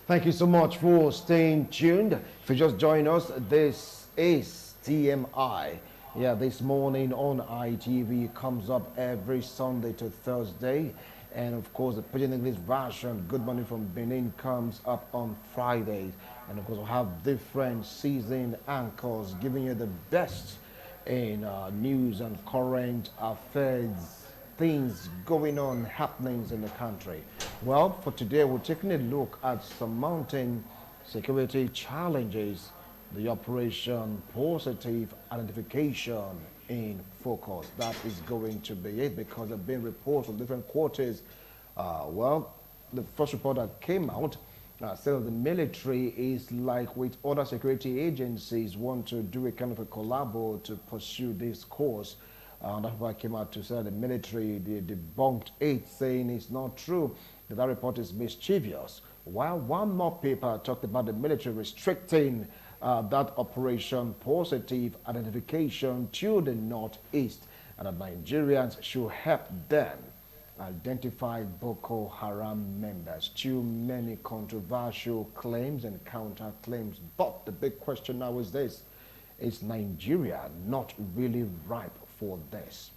Thank you so much for staying tuned. If you just joined us, this is TMI. Yeah, this morning on ITV comes up every Sunday to Thursday. And of course, the Pidgin English version, Good Morning from Benin, comes up on Fridays. And of course, we'll have different seasoned anchors giving you the best in news and current affairs, things going on, happenings in the country. Well, for today, we're taking a look at surmounting security challenges, the Operation Positive Identification in focus. That is going to be it, because there have been reports from different quarters. Well, the first report that came out said that the military is, like with other security agencies, want to do a kind of a collabo to pursue this course. That's why I came out to say the military debunked it, saying it's not true, that report is mischievous. While one more paper talked about the military restricting that Operation Positive Identification to the Northeast, and that Nigerians should help them identify Boko Haram members. Too many controversial claims and counterclaims. But the big question now is this: is Nigeria not really ripe for this?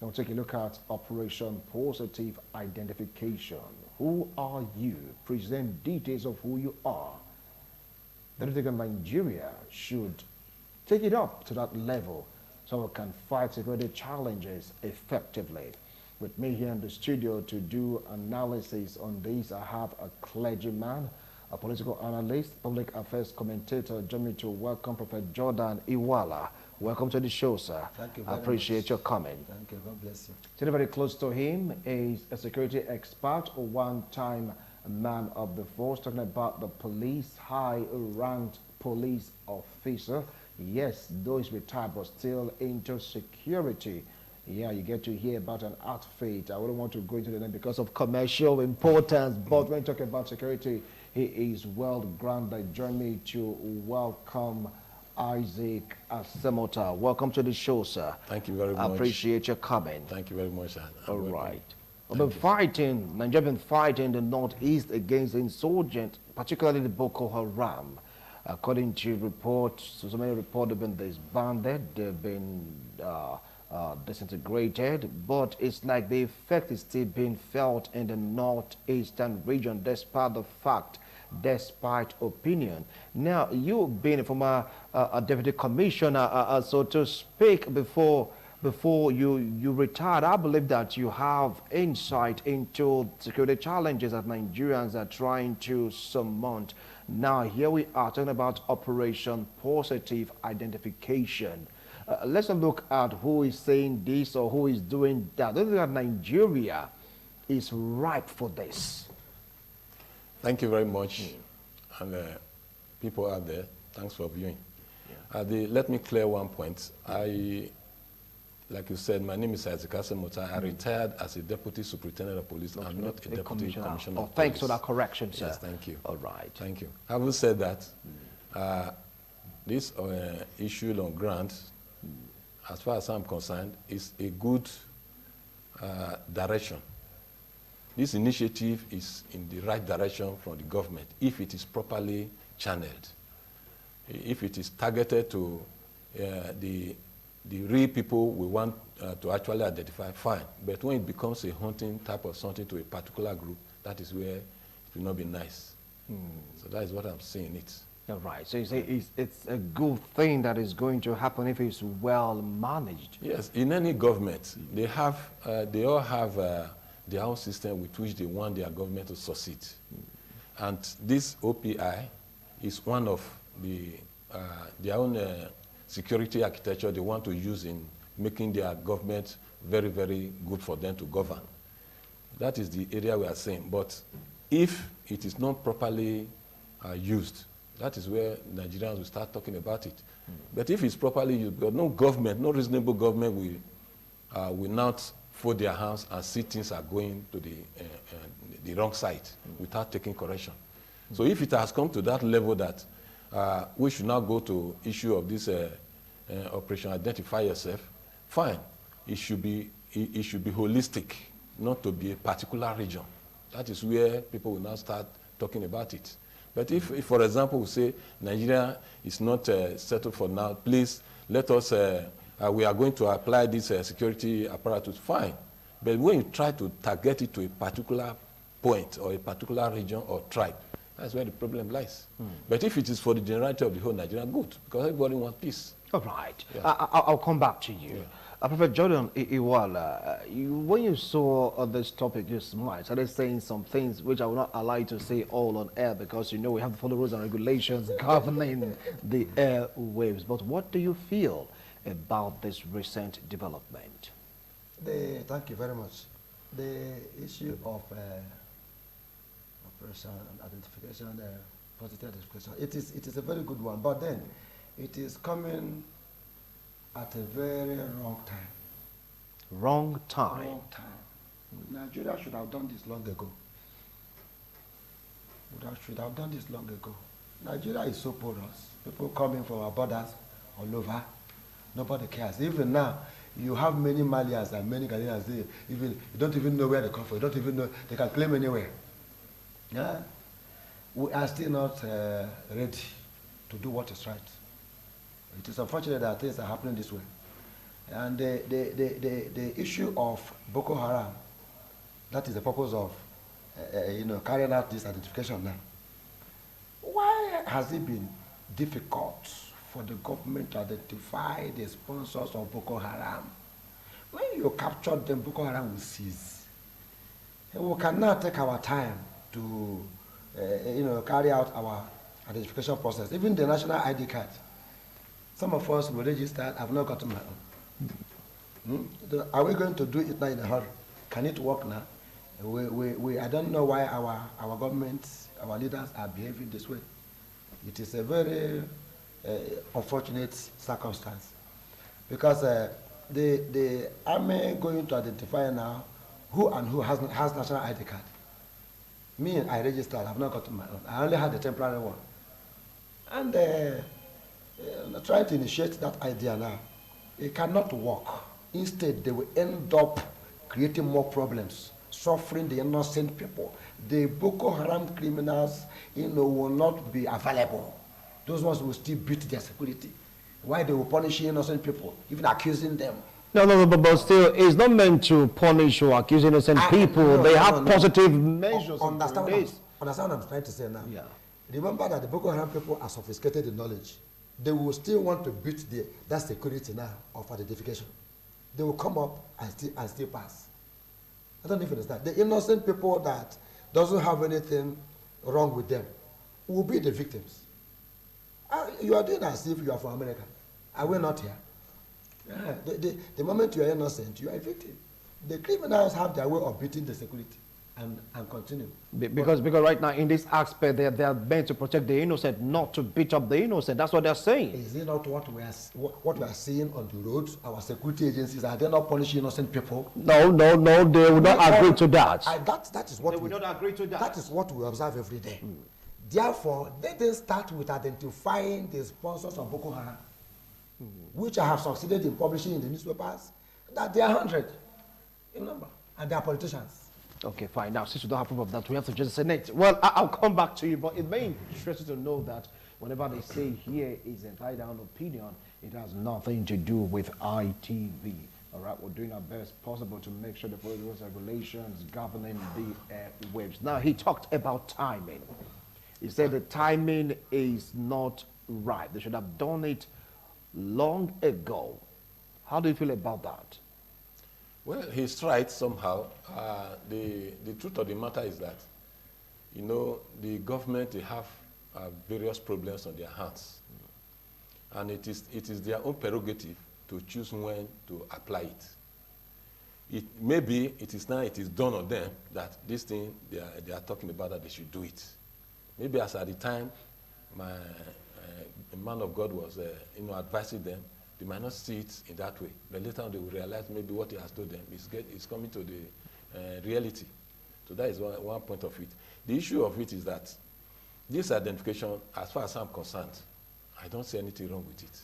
Now take a look at Operation Positive Identification. Who are you? Present details of who you are. Then I think Nigeria should take it up to that level so we can fight security challenges effectively. With me here in the studio to do analysis on this, I have a clergyman, a political analyst, public affairs commentator. Join me to welcome Prophet Jordan Iwala. Welcome to the show, sir. Thank you very I appreciate much. your comment. Thank you. God bless you. Sitting very close to him is a security expert, a one-time man of the force, talking about the police, high-ranked police officer. Yes, though he's retired, but still into security. Yeah, you get to hear about an outfit. I wouldn't want to go into the name because of commercial importance, but when talking about security, he is well-grounded. Join me to welcome Isaac Asemota. Welcome to the show, sir. Thank you very much. I appreciate your comment. Thank you very much. All right. We've been fighting, Nigeria been fighting the Northeast against insurgents, particularly the Boko Haram. According to reports, so many reports have been disbanded, they've been disintegrated, but it's like the effect is still being felt in the northeastern region, despite the fact, despite opinion. Now, you being a former deputy commissioner, so to speak, before you retired, I believe that you have insight into security challenges that Nigerians are trying to surmount. Now, here we are talking about Operation Positive Identification. Let's look at who is saying this or who is doing that. I don't think that Nigeria is ripe for this. Thank you very much. And people out there, thanks for viewing. Yeah. Let me clear one point. Like you said, my name is Isaac Asemota. I retired as a deputy superintendent of police. I'm not a deputy commissioner of police. Thanks for that correction, sir. Yes, thank you. All right. Thank you. Having said that, this issue on grants, as far as I'm concerned, is a good direction. This initiative is in the right direction from the government if it is properly channeled. If it is targeted to the real people we want to actually identify, fine. But when it becomes a hunting type of something to a particular group, that is where it will not be nice. So that is what I'm saying it. All right. So you say it's a good thing that is going to happen if it's well managed. Yes. In any government, they all have their own system with which they want their government to succeed. And this OPI is one of their own security architecture they want to use in making their government very, very good for them to govern. That is the area we are saying. But if it is not properly used, that is where Nigerians will start talking about it. But if it's properly used, but no government, no reasonable government will not fold their hands and see things are going to the wrong side without taking correction. So if it has come to that level that we should now go to issue of this Operation Identify Yourself, fine. It should be holistic, not to be a particular region. That is where people will now start talking about it. But if for example, we say Nigeria is not settled for now, please let us, we are going to apply this security apparatus, fine. But when you try to target it to a particular point or a particular region or tribe, that's where the problem lies. But if it is for the generality of the whole Nigeria, good, because everybody wants peace. All right. Yeah. I'll come back to you. Yeah. Prophet Jordan Iwala, when you saw this topic, you smiled. Started saying some things which I will not allow you to say all on air because you know we have to follow rules and regulations governing the airwaves. But what do you feel about this recent development? Thank you very much. The issue of operation and identification, positive identification, it is a very good one, but then it is coming at a very wrong time. Wrong time. Wrong time. Nigeria should have done this long ago. Should have done this long ago. Nigeria is so porous. People coming from our borders all over. Nobody cares. Even now, you have many Malians and many Ghanaians. You don't even know where they come from. You don't even know. They can claim anywhere. Yeah? We are still not ready to do what is right. It is unfortunate that things are happening this way. And the issue of Boko Haram, that is the purpose of carrying out this identification now. Why has it been difficult for the government to identify the sponsors of Boko Haram? When you capture them, Boko Haram will cease. And we can now take our time to carry out our identification process. Even the national ID card. Some of us will register, I've not gotten my own. Are we going to do it now in a hurry? Can it work now? I don't know why our government, our leaders are behaving this way. It is a very unfortunate circumstance. Because the army going to identify now who and who has national ID card. Me, I registered, I've not gotten my own. I only had the temporary one. And trying to initiate that idea now, it cannot work. Instead, they will end up creating more problems, suffering the innocent people. The Boko Haram criminals, will not be available. Those ones will still beat their security. Why they will punish innocent people, even accusing them? No, but still, it's not meant to punish or accuse innocent people. They have positive measures. Understand what I'm trying to say now? Yeah. Remember that the Boko Haram people are sophisticated in knowledge. They will still want to beat that security now of identification. They will come up and still pass. I don't even understand. The innocent people that doesn't have anything wrong with them will be the victims. You are doing as if you are from America. Are we not here? Yeah. The moment you are innocent, you are a victim. The criminals have their way of beating the security and continue. Because right now in this aspect they are meant to protect the innocent, not to beat up the innocent. That's what they're saying. Is it not what we are seeing on the roads? Our security agencies, are they not punishing innocent people? No, they will not agree to that. That is what they will not agree to that. That is what we observe every day. Therefore, they didn't start with identifying the sponsors of Boko Haram, which I have succeeded in publishing in the newspapers, that they are 100 in number, and they are politicians. Okay, fine. Now, since you don't have proof of that, we have to just Senate. Well, I'll come back to you, but it may interest you to know that whenever they say here is a tie-down opinion, it has nothing to do with ITV. All right, we're doing our best possible to make sure the rules and regulations governing the airwaves. Now, he talked about timing. He said the timing is not right. They should have done it long ago. How do you feel about that? Well, he's right somehow. The truth of the matter is that, the government, they have various problems on their hands. And it is their own prerogative to choose when to apply it. Maybe it is done on them that this thing they are talking about, that they should do it. Maybe as at the time, the man of God was advising them, they might not see it in that way, but later on they will realize maybe what he has told them is coming to the reality. So that is one point of it. The issue of it is that this identification, as far as I'm concerned, I don't see anything wrong with it.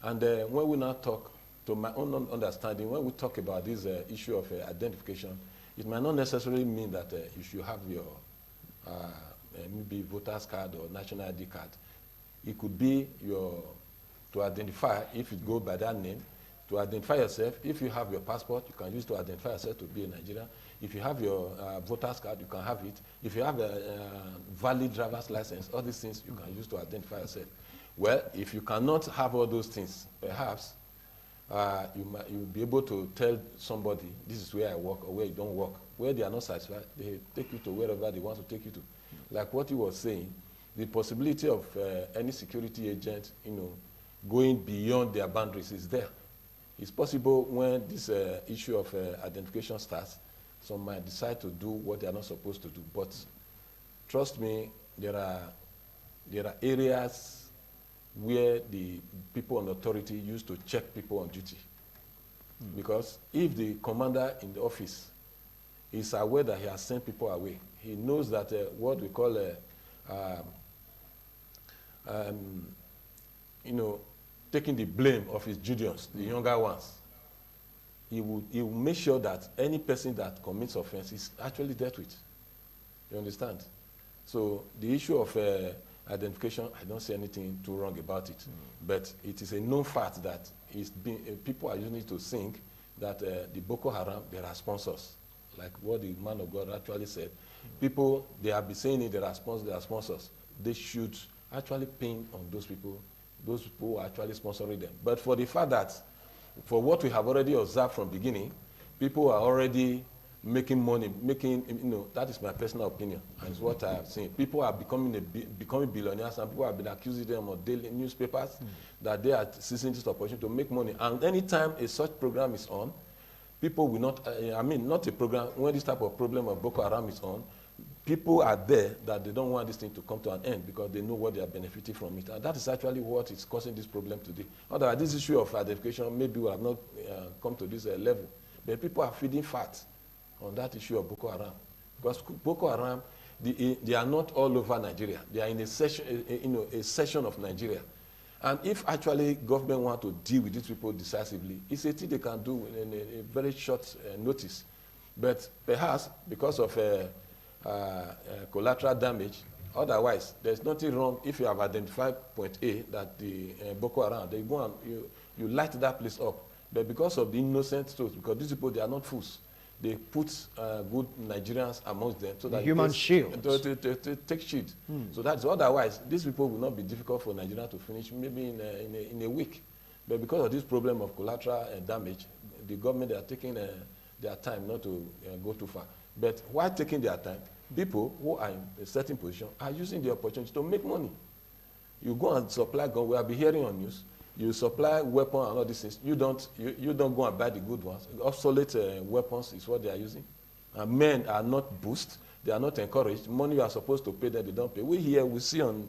And when we now talk, to my own understanding, when we talk about this issue of identification, it might not necessarily mean that you should have your maybe voter's card or national ID card. It could be to identify, if it goes by that name, to identify yourself. If you have your passport, you can use to identify yourself to be a Nigerian. If you have your voter's card, you can have it. If you have a valid driver's license, all these things you can use to identify yourself. Well, if you cannot have all those things, perhaps you'll be able to tell somebody, this is where I work or where you don't work. Where they are not satisfied, they take you to wherever they want to take you to. Like what he was saying, the possibility of any security agent, going beyond their boundaries is there. It's possible when this issue of identification starts, some might decide to do what they are not supposed to do. But trust me, there are areas where the people on authority used to check people on duty. Because if the commander in the office is aware that he has sent people away, he knows that what we call taking the blame of his juniors, the younger ones. He will make sure that any person that commits offense is actually dealt with. You understand? So the issue of identification, I don't see anything too wrong about it. But it is a known fact that people are using it to think that the Boko Haram, there are sponsors. Like what the man of God actually said. People, they have been saying it, they are sponsors. They should actually pin on those people who are actually sponsoring them. But for the fact that, for what we have already observed from beginning, people are already making money, that is my personal opinion, and it's what I have seen. People are becoming billionaires, and people have been accusing them of daily newspapers that they are seizing this opportunity to make money. And anytime a such program is on, people will not, not a program, when this type of problem of Boko Haram is on, people are there that they don't want this thing to come to an end because they know what they are benefiting from it. And that is actually what is causing this problem today. Otherwise, this issue of identification maybe will have not come to this level. But people are feeding fat on that issue of Boko Haram. Because Boko Haram, they are not all over Nigeria. They are in a section of Nigeria. And if actually government want to deal with these people decisively, it's a thing they can do in a very short notice. But perhaps because of collateral damage, otherwise, there's nothing wrong if you have identified point A, that the Boko Haram, they go and you light that place up. But because of the innocent souls, because these people, they are not fools, they put good Nigerians amongst them so that human shield to take shield. So that's otherwise these people will not be difficult for Nigeria to finish maybe in a week. But because of this problem of collateral damage, the government, they are taking their time not to go too far. But while taking their time, people who are in a certain position are using the opportunity to make money. You go and supply guns. We have been hearing on news. You supply weapons and all these things. You don't go and buy the good ones. Obsolete weapons is what they are using. And men are not boosted. They are not encouraged. Money you are supposed to pay them, they don't pay. We see on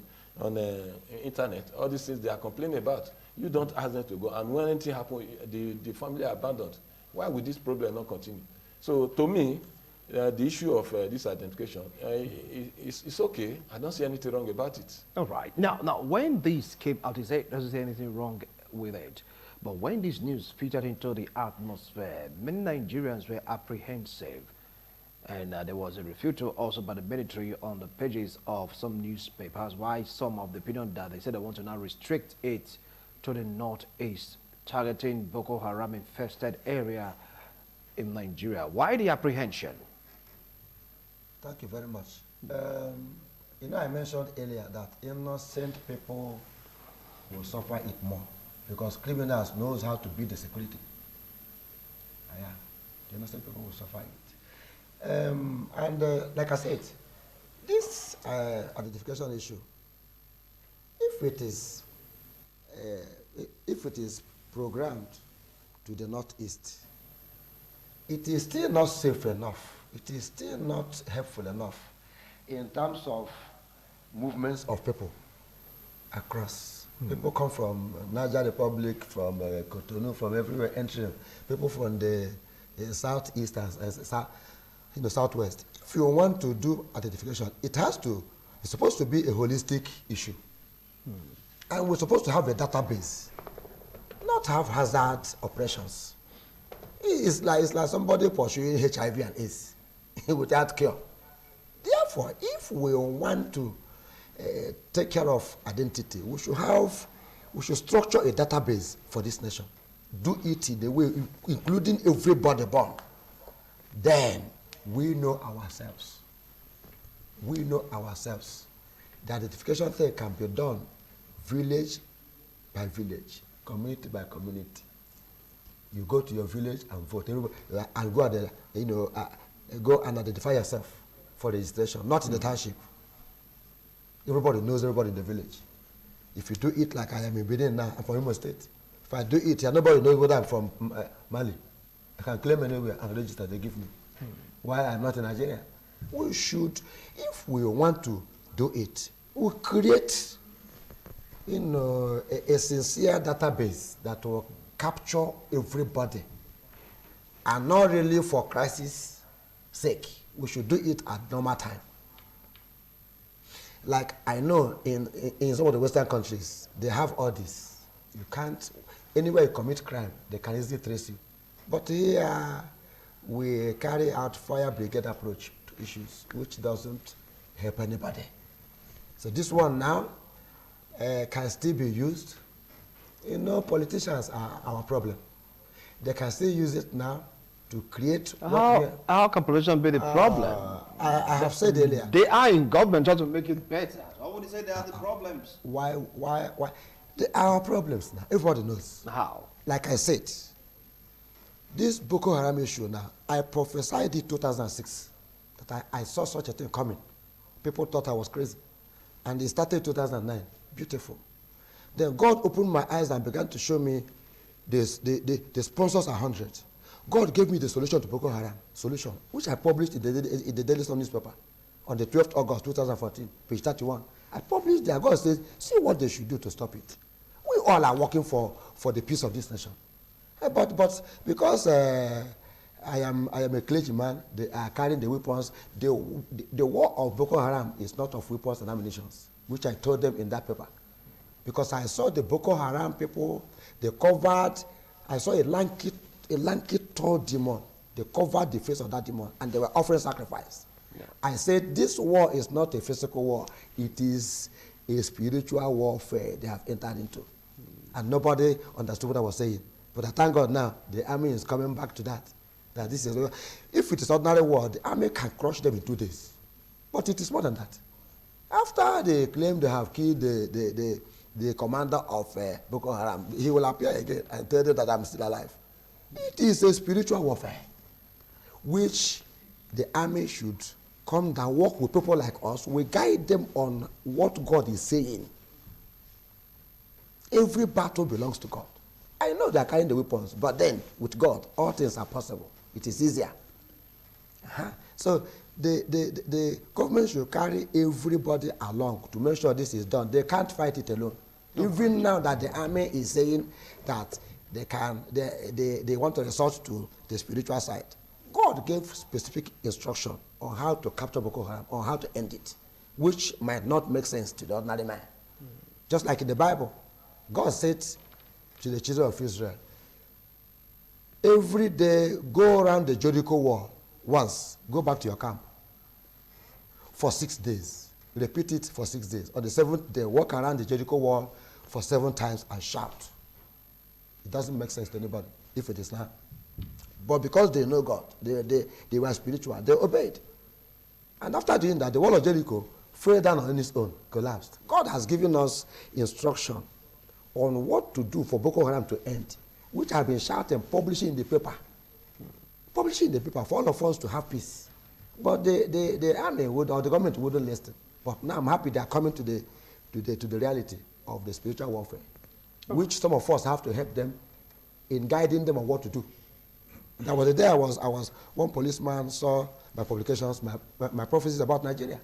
internet, all these things they are complaining about. You don't ask them to go. And when anything happens, the family are abandoned. Why would this problem not continue? So to me, the issue of this identification, it's okay. I don't see anything wrong about it. All right. Now, when this came out, he said, doesn't see anything wrong with it. But when this news filtered into the atmosphere, many Nigerians were apprehensive. And there was a refutal also by the military on the pages of some newspapers. Why some of the opinion that they said they want to now restrict it to the northeast, targeting Boko Haram infested area in Nigeria. Why the apprehension? Thank you very much. I mentioned earlier that innocent people will suffer it more because criminals knows how to beat the security. Yeah, the innocent people will suffer it. Like I said, this identification issue, if it is programmed to the northeast, it is still not safe enough. It is still not helpful enough in terms of movements of people across. People come from Niger Republic, from Cotonou, from everywhere entering. People from the southeast and southwest. If you want to do identification, it's supposed to be a holistic issue. And we're supposed to have a database, not have hazard operations. It's like somebody pursuing HIV and AIDS without cure. therefore, if we want to take care of identity, we should structure a database for this nation. Do it in the way, including everybody born. Then we know ourselves. We know ourselves. The identification thing can be done village by village, community by community. You go to your village and vote, and go there, go and identify yourself for registration, not in the township. Everybody knows everybody in the village. If you do it like I am in Benin now, I'm from Imo State. If I do it here, nobody knows whether I'm from Mali. I can claim anywhere and register, they give me. Why I'm not in Nigeria? We should, if we want to do it, we create a sincere database that will capture everybody, and not really for crisis sake. We should do it at normal time. Like I know in some of the Western countries, they have all this. You can't, anywhere you commit crime, they can easily trace you. But here, we carry out fire brigade approach to issues, which doesn't help anybody. So this one now can still be used. Politicians are our problem. They can still use it now to create. How can politicians be the problem? I have said earlier. They are in government trying to make it better. Why would you say they are the problems? Why? They are our problems now. Everybody knows. How? Like I said, this Boko Haram issue now, I prophesied it 2006 that I saw such a thing coming. People thought I was crazy. And it started 2009. Beautiful. Then God opened my eyes and began to show me this, the sponsors are 100. God gave me the solution to Boko Haram, which I published in the Daily Sun newspaper on the 12th August 2014, page 31. I published there. God says, see what they should do to stop it. We all are working for the peace of this nation. But because I am a clergyman, they are carrying the weapons. The war of Boko Haram is not of weapons and ammunition, which I told them in that paper. Because I saw the Boko Haram people, they covered, I saw a lanky tall demon. They covered the face of that demon and they were offering sacrifice. Yeah. I said, this war is not a physical war. It is a spiritual warfare they have entered into. And nobody understood what I was saying. But I thank God now, the army is coming back to that. That this is, if it is ordinary war, the army can crush them in 2 days. But it is more than that. After they claim they have killed the commander of Boko Haram, he will appear again and tell them that I'm still alive. It is a spiritual warfare, which the army should come down, work with people like us. We guide them on what God is saying. Every battle belongs to God. I know they are carrying the weapons, but then with God, all things are possible. It is easier. So the government should carry everybody along to make sure this is done. They can't fight it alone. No. Even now that the army is saying that they want to resort to the spiritual side, God gave specific instruction on how to capture Boko Haram, on how to end it, which might not make sense to the ordinary man. Just like in the Bible, God said to the children of Israel, every day go around the Jericho wall once, go back to your camp for 6 days. Repeat it for 6 days. On the 7th day, walk around the Jericho wall for 7 times and shout. It doesn't make sense to anybody if it is not. But because they know God, they were spiritual, they obeyed. And after doing that, the wall of Jericho fell down on its own, collapsed. God has given us instruction on what to do for Boko Haram to end, which have been shouted and publishing in the paper. Publishing in the paper for all of us to have peace. But the army would, or the government wouldn't listen. But now I'm happy they are coming to the reality of the spiritual warfare, which some of us have to help them in guiding them on what to do. There was a day one policeman saw my publications, my prophecies about Nigeria.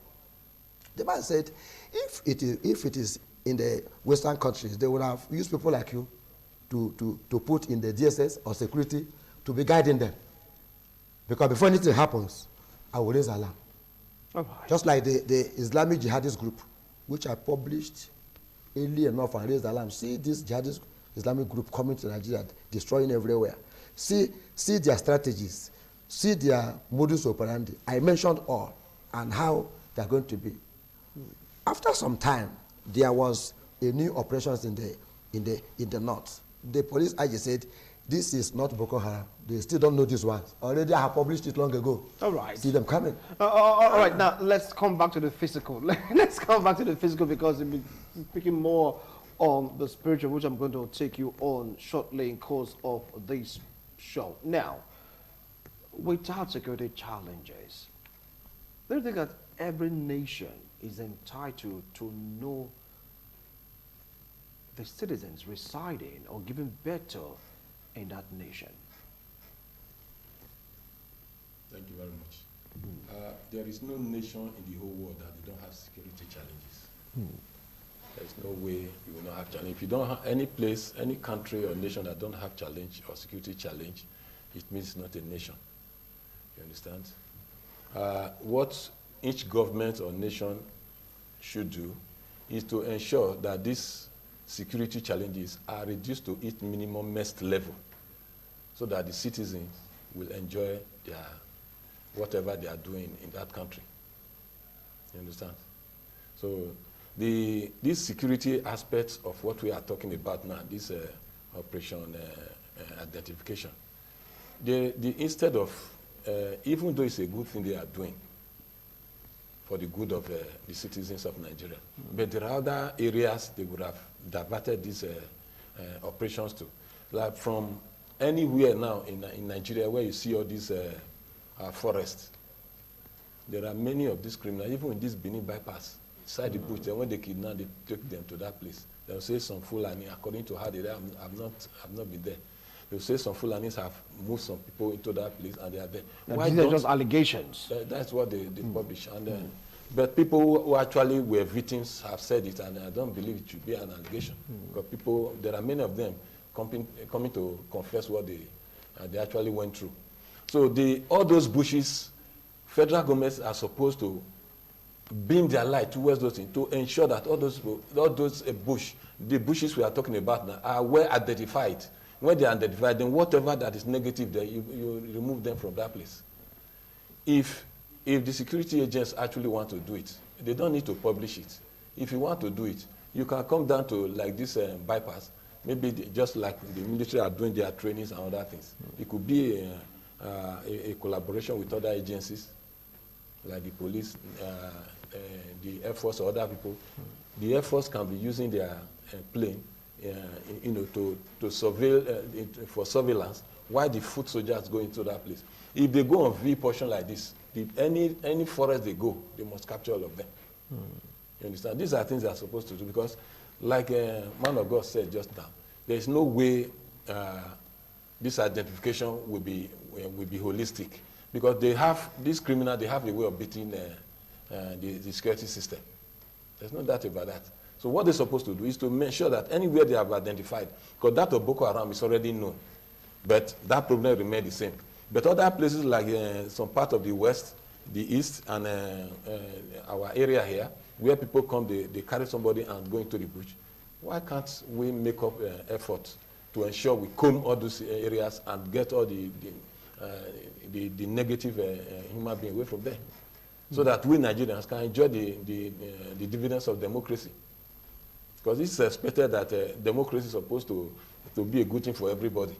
The man said, if it is in the Western countries, they would have used people like you to put in the DSS or security to be guiding them. Because before anything happens, I will raise alarm. Oh, just like the Islamic jihadist group, which I published early enough and raised alarm. See this jihadist Islamic group coming to Nigeria, destroying everywhere. See their strategies. See their modus operandi. I mentioned all and how they are going to be. After some time, there was a new operations in the north. The police IG said, this is not Boko Haram. They still don't know this one. Already I have published it long ago. All right. See them coming. All right, now let's come back to the physical. Let's come back to the physical because we'll be speaking more on the spiritual, which I'm going to take you on shortly in course of this show. Now, without security challenges, do you think that every nation is entitled to know the citizens residing or giving birth to in that nation? Thank you very much. There is no nation in the whole world that they don't have security challenges. There is no way you will not have challenge. If you don't have any place, any country or nation that don't have challenge or security challenge, it means it's not a nation. You understand? What each government or nation should do is to ensure that these security challenges are reduced to its minimum must level so that the citizens will enjoy their whatever they are doing in that country. You understand? So these security aspects of what we are talking about now, this operation identification, instead of, even though it's a good thing they are doing for the good of the citizens of Nigeria, but there are other areas they would have diverted these operations to. Like from anywhere now in Nigeria where you see all these forests, there are many of these criminals, even in this Benin bypass, inside the bush, when they kidnap, they take them to that place. They'll say some Fulani, according to how they are, I've not been there. They'll say some Fulanis have moved some people into that place and they are there. Why these are just allegations. That's what they publish. And but people who actually were victims have said it, and I don't believe it should be an allegation. Because people, there are many of them coming to confess what they actually went through. So all those bushes, federal governments are supposed to beam their light towards those things to ensure that all those the bushes we are talking about now are well identified. When they are identified, then whatever that is negative there, you remove them from that place. If the security agents actually want to do it, they don't need to publish it. If you want to do it, you can come down to like this bypass, maybe just like the military are doing their trainings and other things. It could be a collaboration with other agencies, like the police, the Air Force or other people. The Air Force can be using their plane, to surveil for surveillance while the foot soldiers go into that place. If they go on V portion like this, any forest they go, they must capture all of them. You understand? These are things they are supposed to do because, like man of God said just now, there is no way this identification will be holistic because they have these criminals. They have a way of beating the security system. There's no doubt about that. So what they're supposed to do is to make sure that anywhere they have identified, because that of Boko Haram is already known, but that problem remains the same. But other places like some part of the west, the east, and our area here, where people come, they carry somebody and go into the bush. Why can't we make up effort to ensure we comb all those areas and get all the negative human being away from there? So that we Nigerians can enjoy the dividends of democracy. Because it's expected that democracy is supposed to be a good thing for everybody.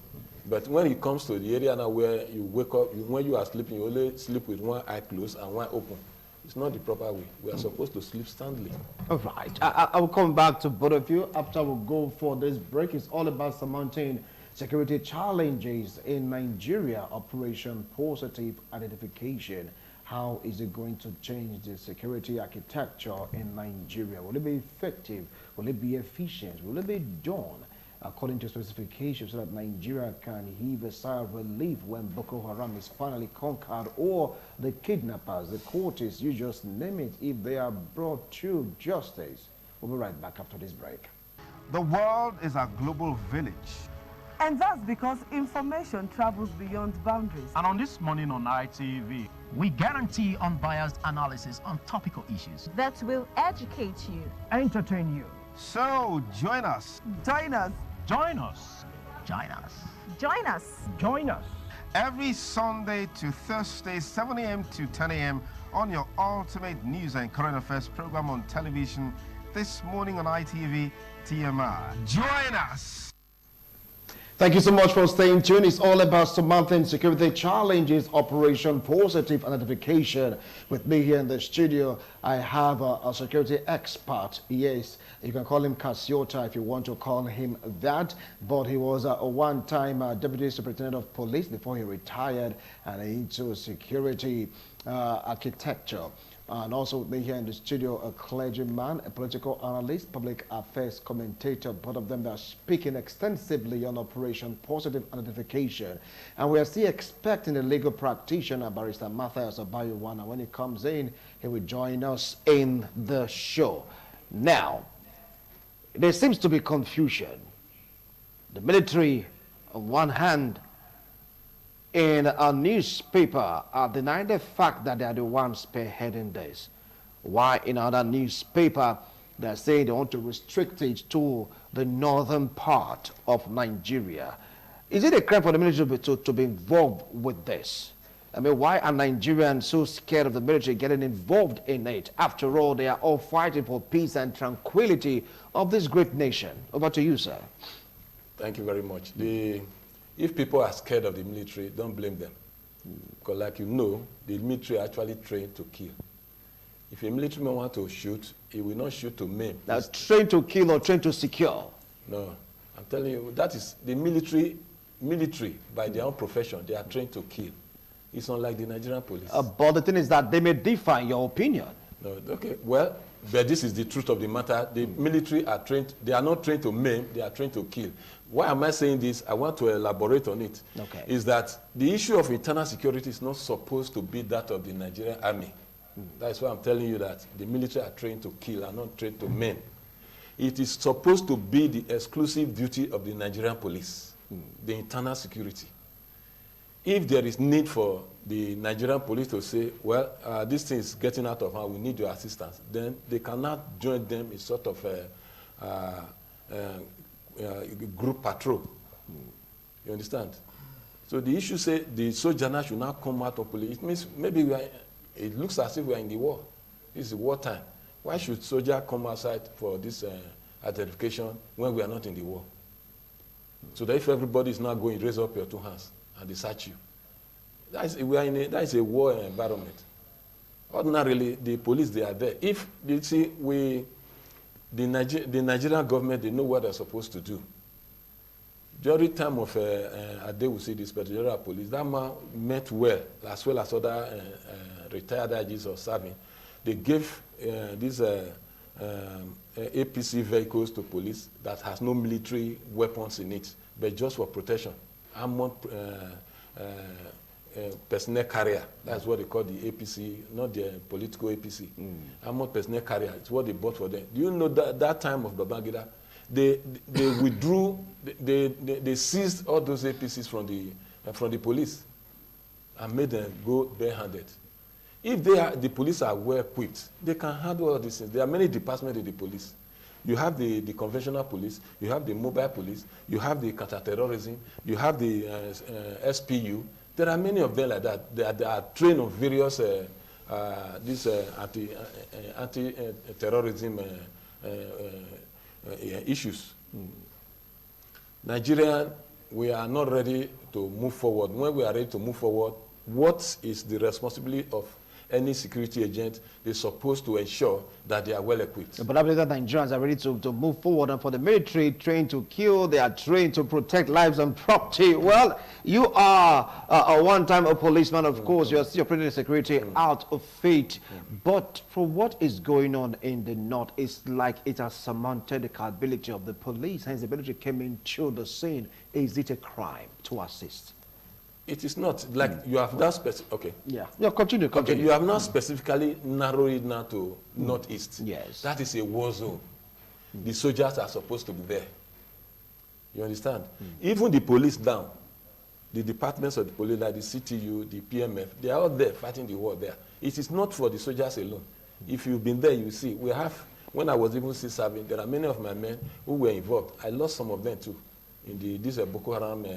But when it comes to the area now where you wake up, when you are sleeping, you only sleep with one eye closed and one open. It's not the proper way. We are supposed to sleep standing. All right. I will come back to both of you after we go for this break. It's all about surmounting security challenges in Nigeria, Operation Positive Identification. How is it going to change the security architecture in Nigeria? Will it be effective? Will it be efficient? Will it be done according to specifications so that Nigeria can heave a sigh of relief when Boko Haram is finally conquered, or the kidnappers, the courtists, you just name it, if they are brought to justice? We'll be right back after this break. The world is a global village. And that's because information travels beyond boundaries. And on This Morning on ITV, we guarantee unbiased analysis on topical issues that will educate you, entertain you. So join us. Join us. Join us. Join us. join us. Join us Every Sunday to Thursday, 7 a.m. to 10 a.m. on your ultimate news and current affairs program on television this morning on ITV TMI. Join us! Thank you so much for staying tuned. It's all about surmounting security challenges, Operation Positive Identification. With me here in the studio, I have a security expert. Yes, you can call him Casiota if you want to call him that. But he was a one-time Deputy Superintendent of Police before he retired and into security architecture. And also with me here in the studio, a clergyman, a political analyst, public affairs commentator. Both of them are speaking extensively on Operation Positive Identification. And we are still expecting the legal practitioner, Barrister Matthias Obayuwana. When he comes in, he will join us in the show. Now, there seems to be confusion. The military, on one hand, in a newspaper are denying the fact that they are the ones spearheading this. Why in another newspaper they're saying they want to restrict it to the northern part of Nigeria. Is it a crime for the military to be involved with this? I mean, why are Nigerians so scared of the military getting involved in it? After all, they are all fighting for peace and tranquility of this great nation. Over to you, sir. Thank you very much. If people are scared of the military, don't blame them. Because like you know, the military are actually trained to kill. If a military man wants to shoot, he will not shoot to maim. That's trained to kill or trained to secure? No. I'm telling you, that is the military by their own profession, they are trained to kill. It's unlike the Nigerian police. But the thing is that they may differ in your opinion. No, okay, well, but this is the truth of the matter. The military are trained, they are not trained to maim, they are trained to kill. Why am I saying this? I want to elaborate on it. Okay. Is that the issue of internal security is not supposed to be that of the Nigerian army. That's why I'm telling you that the military are trained to kill and not trained to maim. It is supposed to be the exclusive duty of the Nigerian police, the internal security. If there is need for the Nigerian police to say, well, this thing is getting out of hand, we need your assistance, then they cannot join them in sort of group patrol. You understand? So the issue say the soldiers should not come out of police. It means maybe it looks as if we are in the war. This is wartime. Why should soldiers come outside for this identification when we are not in the war? So that if everybody is not going, raise up your two hands and they search you. That is a war environment. Ordinarily, the police, they are there. If you see, the Nigerian government, they know what they're supposed to do. During time of Ade, we see this particular police, that man met well as other retired IGs or serving. They gave these APC vehicles to police that has no military weapons in it, but just for protection. Armored personnel carrier. That's what they call the APC, not the political APC. Armored personnel carrier. It's what they bought for them. Do you know that time of Babangida, they withdrew, they seized all those APCs from the police and made them go barehanded. If the police are well equipped, they can handle all these things. There are many departments in the police. You have the conventional police, you have the mobile police, you have the counterterrorism, you have the SPU. There are many of them like that. They are trained on various anti-terrorism issues. Nigeria, we are not ready to move forward. When we are ready to move forward, what is the responsibility of any security agent is supposed to ensure that they are well equipped? But I believe that Nigerians are ready to move forward, and for the military, trained to kill, they are trained to protect lives and property. Well, you are a one-time policeman, of course, you're still putting security out of fate. But for what is going on in the north, it's like it has surmounted the capability of the police, hence the military came into the scene. Is it a crime to assist? It is not. Like you have not specific. Okay. Yeah. Yeah. Continue. Okay. You have not specifically narrowed it now to northeast. Yes. That is a war zone. The soldiers are supposed to be there. You understand? Even the police down, the departments of the police, like the CTU, the PMF, they are all there fighting the war there. It is not for the soldiers alone. If you've been there, you see. We have. When I was even still serving, there are many of my men who were involved. I lost some of them too in this Boko Haram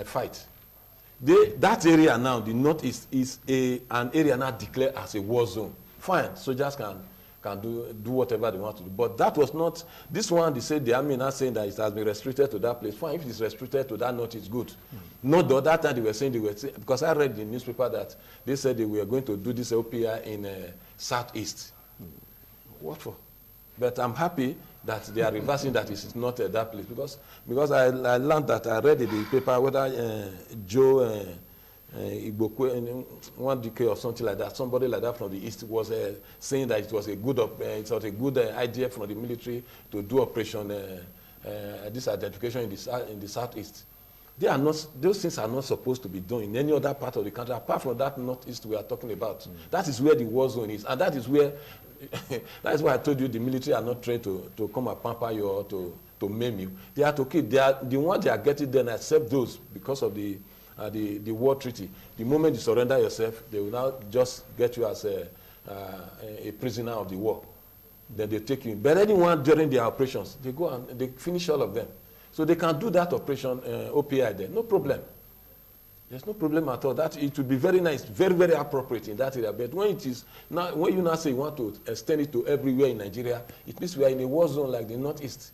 fight. that area now, the northeast, is an area now declared as a war zone. Fine, soldiers can do whatever they want to do. But that was not, this one, they said, the army now saying that it has been restricted to that place. Fine, if it's restricted to that north, it's good. Not the other time they were saying, because I read in the newspaper that they said they were going to do this OPI in southeast. What for? But I'm happy that they are reversing that it is not that place, because I learned that, I read in the paper whether Joe Igbokwe, one decade or something like that, somebody like that from the east was saying that it was a good idea from the military to do operation this identification in the southeast. They are not; those things are not supposed to be done in any other part of the country apart from that northeast we are talking about. That is where the war zone is, and that is where. That is why I told you the military are not trained to come and pamper you or to maim you. They are to keep. The ones they are getting then accept those because of the war treaty. The moment you surrender yourself, they will now just get you as a prisoner of the war. Then they take you in. But anyone during their operations, they go and they finish all of them. So they can do that operation OPI there, no problem. There's no problem at all. That it would be very nice, very, very appropriate in that area. But when it is now, when you now say you want to extend it to everywhere in Nigeria, it means we are in a war zone like the northeast.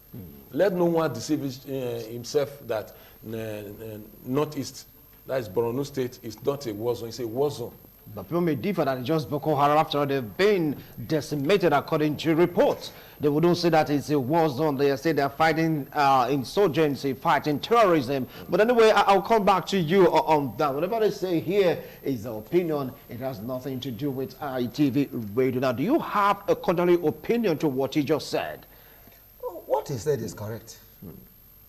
Let no one deceive himself that northeast, that is Borno State, is not a war zone. It's a war zone. But people may differ that it's just Boko Haram. After all, they've been decimated according to reports. They wouldn't say that it's a war zone. They say they're fighting insurgency, fighting terrorism. But anyway, I'll come back to you on that. Whatever they say here is their opinion. It has nothing to do with ITV Radio. Now, do you have a contrary opinion to what he just said? What he said is correct.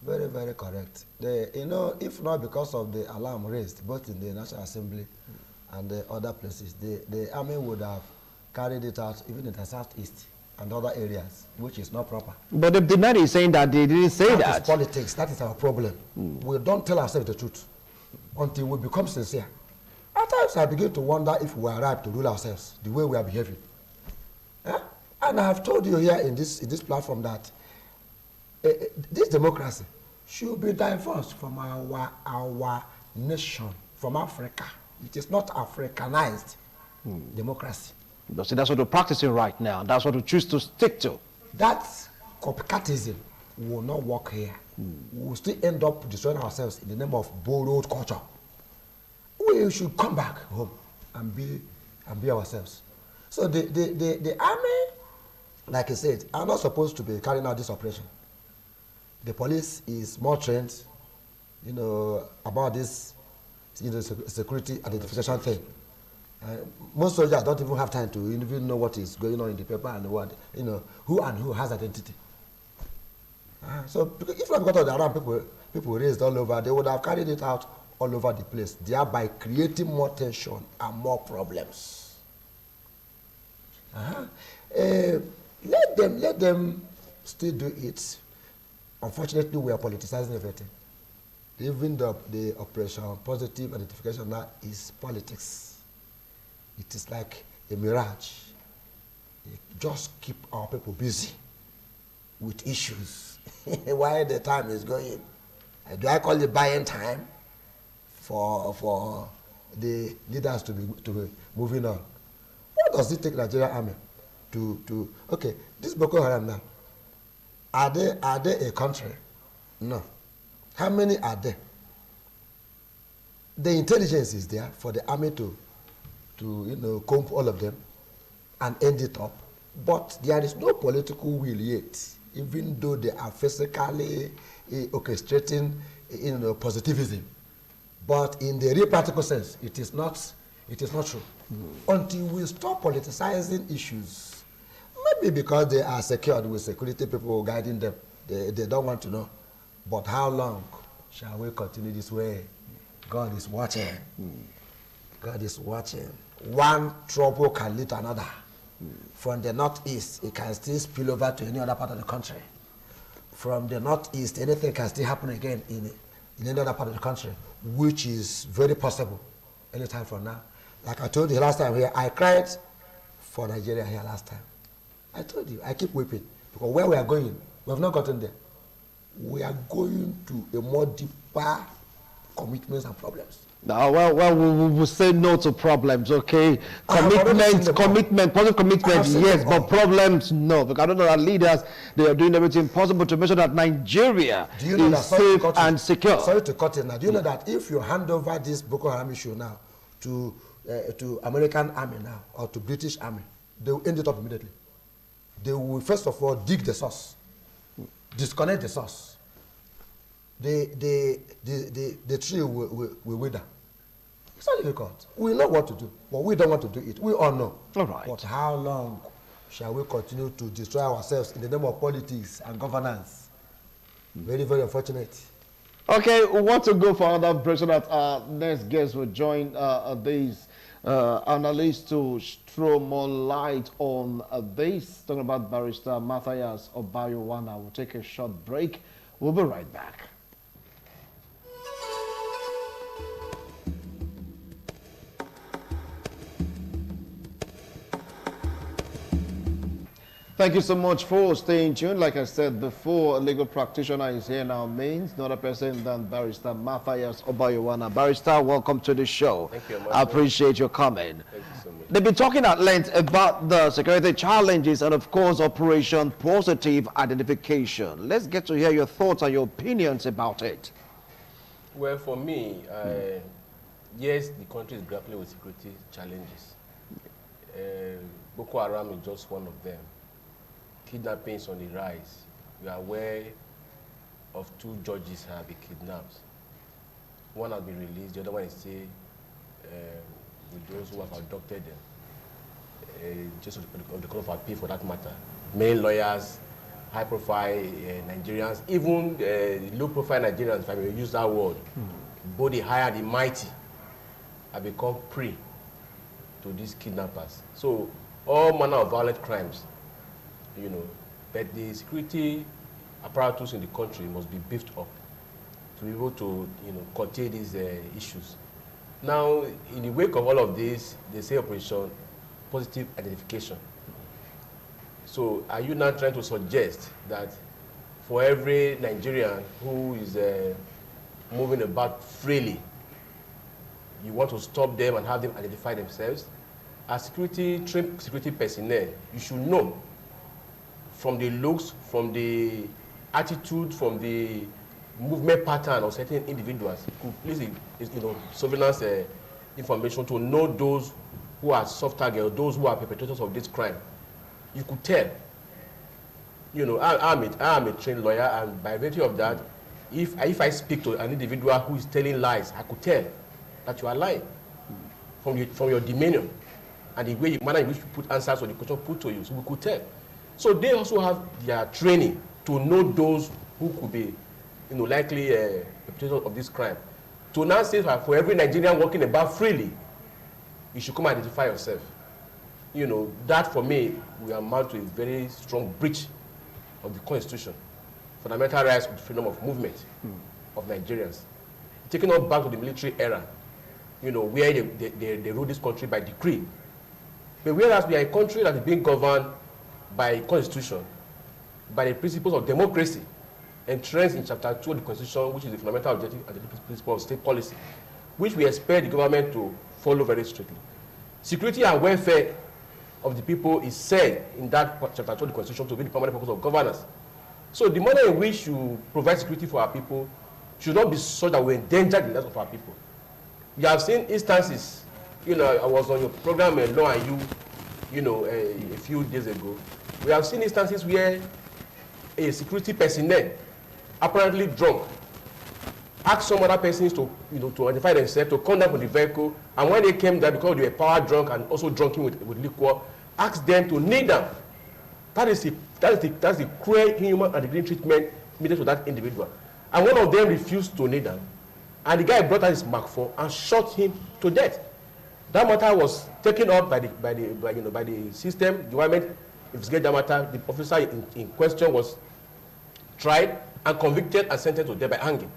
Very, very correct. You know, if not because of the alarm raised, both in the National Assembly and the other places, the army would have carried it out even in the southeast and other areas, which is not proper. But the demand is saying that they didn't say that. That is politics. That is our problem. We don't tell ourselves the truth until we become sincere. At times I begin to wonder if we are ripe to rule ourselves, the way we are behaving. And I have told you here in this platform that this democracy should be divorced from our nation, from Africa. It is not Africanized democracy. But see, that's what we're practicing right now. That's what we choose to stick to. That copycatism will not work here. We will still end up destroying ourselves in the name of borrowed culture. We should come back home and be ourselves. So the army, like I said, are not supposed to be carrying out this operation. The police is more trained, you know, about this, you know, security identification thing. Most soldiers don't even have time to even know what is going on in the paper and what, you know, who has identity. So if not because of the alarm people raised all over, they would have carried it out all over the place, thereby creating more tension and more problems. Let them still do it. Unfortunately, we are politicizing everything. Even the operation positive identification now is politics. It is like a mirage. It just keep our people busy with issues while the time is going. Do I call it buying time for the leaders to be moving on? What does it take Nigerian army to okay, this Boko Haram now, are they a country? No. How many are there? The intelligence is there for the army to you know, comb all of them and end it up. But there is no political will yet, even though they are physically orchestrating, you know, positivism. But in the real practical sense, it is not true. Until we stop politicizing issues, maybe because they are secured with security people guiding them, they don't want to know. But how long shall we continue this way? God is watching. God is watching. One trouble can lead to another. From the northeast, it can still spill over to any other part of the country. From the northeast, anything can still happen again in any other part of the country, which is very possible anytime from now. Like I told you last time here, I cried for Nigeria here last time. I told you, I keep weeping, because where we are going, we have not gotten there. We are going to a more deeper commitments and problems. No, well, we will say no to problems, okay? Positive commitment, yes, but problems, no. Because I don't know that leaders, they are doing everything possible to make sure that Nigeria is safe and secure. Sorry to cut in now. Do you know that if you hand over this Boko Haram issue now to American Army now, or to British Army, they will end it up immediately. They will, first of all, dig the source, disconnect the source. The tree will wither. It's not difficult. We know what to do, but we don't want to do it. We all know. All right. But how long shall we continue to destroy ourselves in the name of politics and governance? Very, very unfortunate. Okay, we want to go for another break so that our next guest will join these analysts to throw more light on this. Talking about Barrister Matthias Obayowana. We'll take a short break. We'll be right back. Thank you so much for staying tuned. Like I said before, a legal practitioner is here now means no other person than Barrister Matthias Obayowana. Barrister, welcome to the show. Thank you. I appreciate your coming. Thank you so much. They've been talking at length about the security challenges and, of course, Operation Positive Identification. Let's get to hear your thoughts and your opinions about it. Well, for me, yes, the country is grappling with security challenges. Boko Haram is just one of them. Kidnappings on the rise. We are aware of 2 judges have been kidnapped. One has been released, the other one is still with those who have abducted them. Just of the court of appeal for that matter. Many lawyers, high-profile Nigerians, even low-profile Nigerians, if I may use that word, both the high and the mighty, have become prey to these kidnappers. So all manner of violent crimes, you know, but the security apparatus in the country must be beefed up to be able to, you know, contain these issues. Now, in the wake of all of this, they say Operation Positive Identification. So, are you now trying to suggest that for every Nigerian who is moving about freely, you want to stop them and have them identify themselves? As trained security personnel, you should know from the looks, from the attitude, from the movement pattern of certain individuals, could place surveillance information to know those who are soft targets, those who are perpetrators of this crime. You could tell. You know, I'm a trained lawyer, and by virtue of that, if I speak to an individual who is telling lies, I could tell that you are lying from your demeanor and the way manner in which you put answers to the question put to you. So we could tell. So they also have their training to know those who could be, you know, likely perpetrators of this crime. To now say for every Nigerian walking about freely, you should come identify yourself. You know, that for me will amount to a very strong breach of the Constitution, fundamental rights of freedom of movement of Nigerians. Taking us back to the military era, you know, where they rule this country by decree. But whereas we are a country that is being governed by Constitution, by the principles of democracy, entrenched in Chapter 2 of the Constitution, which is the fundamental objective and the principle of state policy, which we expect the government to follow very strictly. Security and welfare of the people is said in that Chapter 2 of the Constitution to be the permanent purpose of governance. So the manner in which you provide security for our people should not be such that we endanger the lives of our people. We have seen instances, you know, I was on your program, Law and you know, a few days ago. We have seen instances where a security personnel, apparently drunk, asked some other persons to, you know, to identify themselves, to come down from the vehicle, and when they came there, because they were power drunk and also drunken with liquor, asked them to kneel down. That is the cruel, inhuman, and degrading treatment meted to that individual. And one of them refused to kneel down, and the guy brought out his Mark IV and shot him to death. That matter was taken up by the system. The government investigated that matter. The officer in question was tried and convicted and sentenced to death by hanging.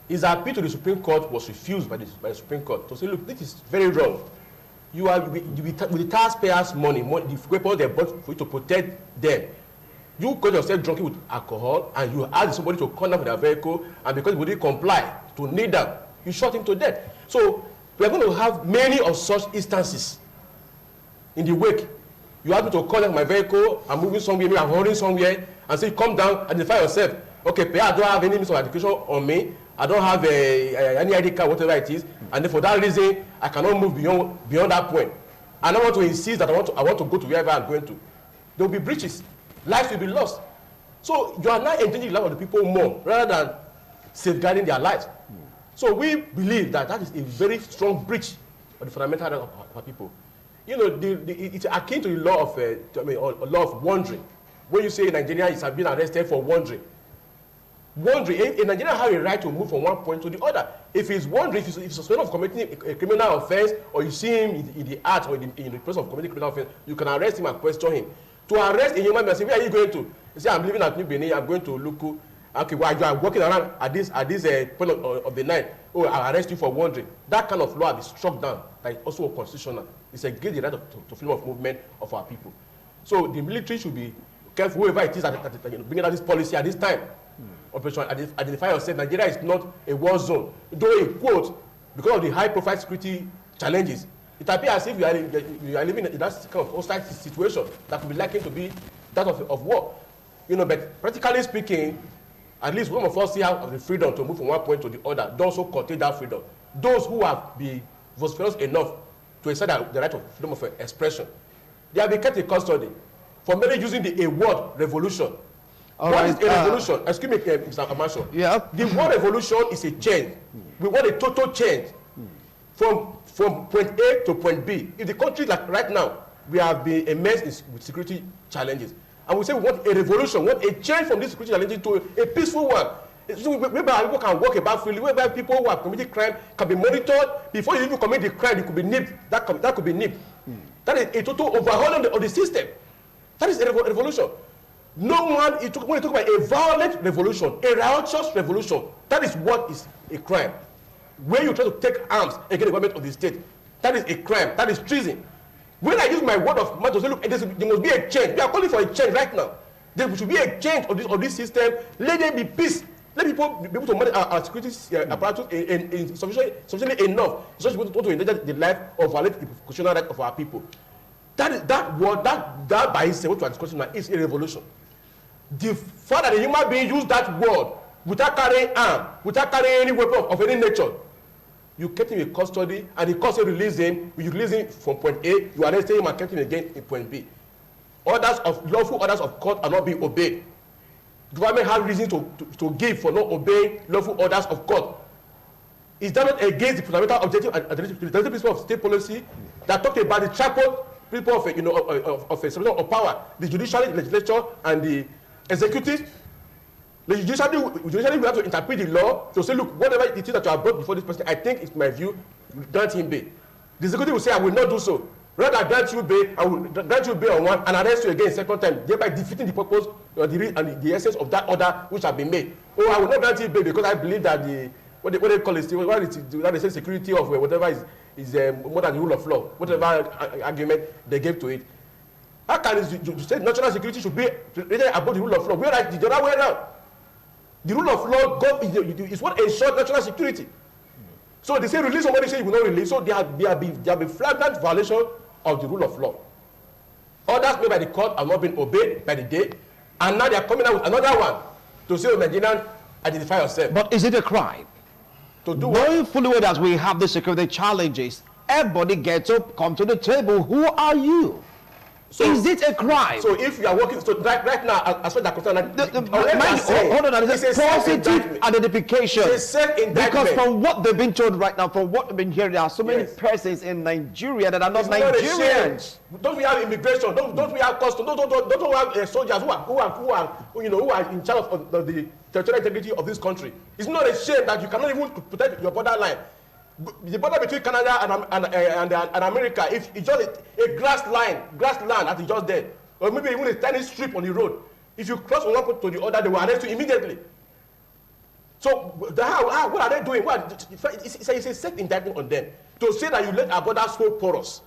His appeal to the Supreme Court was refused by the Supreme Court to say, look, this is very wrong. You are with the taxpayers' money, the weapons they bought for you to protect them. You got yourself drunk with alcohol, and you asked somebody to come down with their vehicle, and because he wouldn't comply to kneel down, you shot him to death. So we are going to have many of such instances in the wake. You have to call my vehicle, I'm moving somewhere, maybe I'm holding somewhere, and say, come down, identify yourself. Okay, I don't have any means of education on me. I don't have any ID card, whatever it is. And then for that reason, I cannot move beyond that point. And I want to insist that I want to go to wherever I'm going to. There will be breaches. Lives will be lost. So you are now endangering the life of the people more rather than safeguarding their lives. So we believe that is a very strong breach of the fundamental right of our people. You know, it's akin to the law of law of wandering. When you say Nigeria is being arrested for wandering, a Nigerian has a right to move from one point to the other. If he's wandering, if he's suspected of committing a criminal offense, or you see him in the act or in the process of committing a criminal offense, you can arrest him and question him. To arrest a human being, say, where are you going to? You say, I'm living at New Benin, I'm going to Luku. Okay, well, you are walking around at this point of the night. Oh, I'll arrest you for wandering. That kind of law has been struck down. That is also constitutional. It's against the right to freedom of movement of our people. So the military should be careful, whoever it is that bringing out this policy at this time. Operation Identify Yourself. Nigeria is not a war zone. Though a quote, because of the high-profile security challenges, it appears as if you are living in that kind of hostile situation that could be likely to be that of war. You know, but practically speaking, at least one of us still have the freedom to move from one point to the other. Those who curtail that freedom, those who have been vociferous enough to assert the right of freedom of expression, they have been kept in custody for merely using the word revolution. What is a revolution? Excuse me, Mr. Amasho. Yeah. The word revolution is a change. We want a total change from point A to point B. In the country like right now, we have been immersed with security challenges. And we say we want a revolution, we want a change from this security challenges to a peaceful one. So whereby people can walk about freely, whereby people who have committed crime can be monitored. Before you even commit the crime, you could be nipped. That could be nipped. That is a total overhaul of the system. That is a revolution. No one, when you talk about a violent revolution, a riotous revolution, that is what is a crime. When you try to take arms against the government of the state, that is a crime, that is treason. When I use my word of mouth to say, look, there must be a change. We are calling for a change right now. There should be a change of this system. Let there be peace. Let people be able to manage our security apparatus in sufficiently enough. Such people to endanger the life or violate the constitutional right of our people. That word, that by itself, what we are discussing now, is a revolution. The fact that a human being use that word without carrying arm, without carrying any weapon of any nature, you kept him in custody, and the court release him. You release him from point A, you arrest him and kept him again in point B. Lawful orders of court are not being obeyed. The government has reason to give for not obeying lawful orders of court. Is that not against the fundamental objective and the principle of state policy that talked about the tripod principle of separation of power, the judiciary, the legislature, and the executive? The judiciary will have to interpret the law to say, look, whatever it is that you have brought before this person, I think it's my view, grant him bail. The executive will say, I will not do so. Rather than grant you bail, I will grant you bail on one and arrest you again second time, thereby defeating the purpose and the essence of that order which have been made. Oh, I will not grant you bail because I believe that what they call it, what they say security of whatever is more than the rule of law, whatever argument they gave to it. How can you say national security should be rated above the rule of law? Whereas the other way around. The rule of law is what ensures national security. So they say release somebody, say you will not release. So there have been flagrant violation of the rule of law. Orders made by the court have not been obeyed by the day, and now they are coming out with another one to say, Nigerian, identify yourself. But is it a crime? To do knowing what? fully well that we have the security challenges, everybody gets up, come to the table. Who are you? So, is it a crime? So if you are working, so right now, as far as concerned, hold on, it's a positive identification. It's a self-indictment. Because from what they've been told right now, from what they've been hearing, there are so many persons in Nigeria that are not Nigerians. Don't we have immigration? Don't we have customs? Don't we have soldiers who are in charge of the territorial integrity of this country? It's not a shame that you cannot even protect your borderline. The border between Canada and America, if it's just a grassland that is just there, or maybe even a tiny strip on the road, if you cross from one point to the other, they will arrest you immediately. So what are they doing? It's a self-indictment on them to say that you let our borders so porous.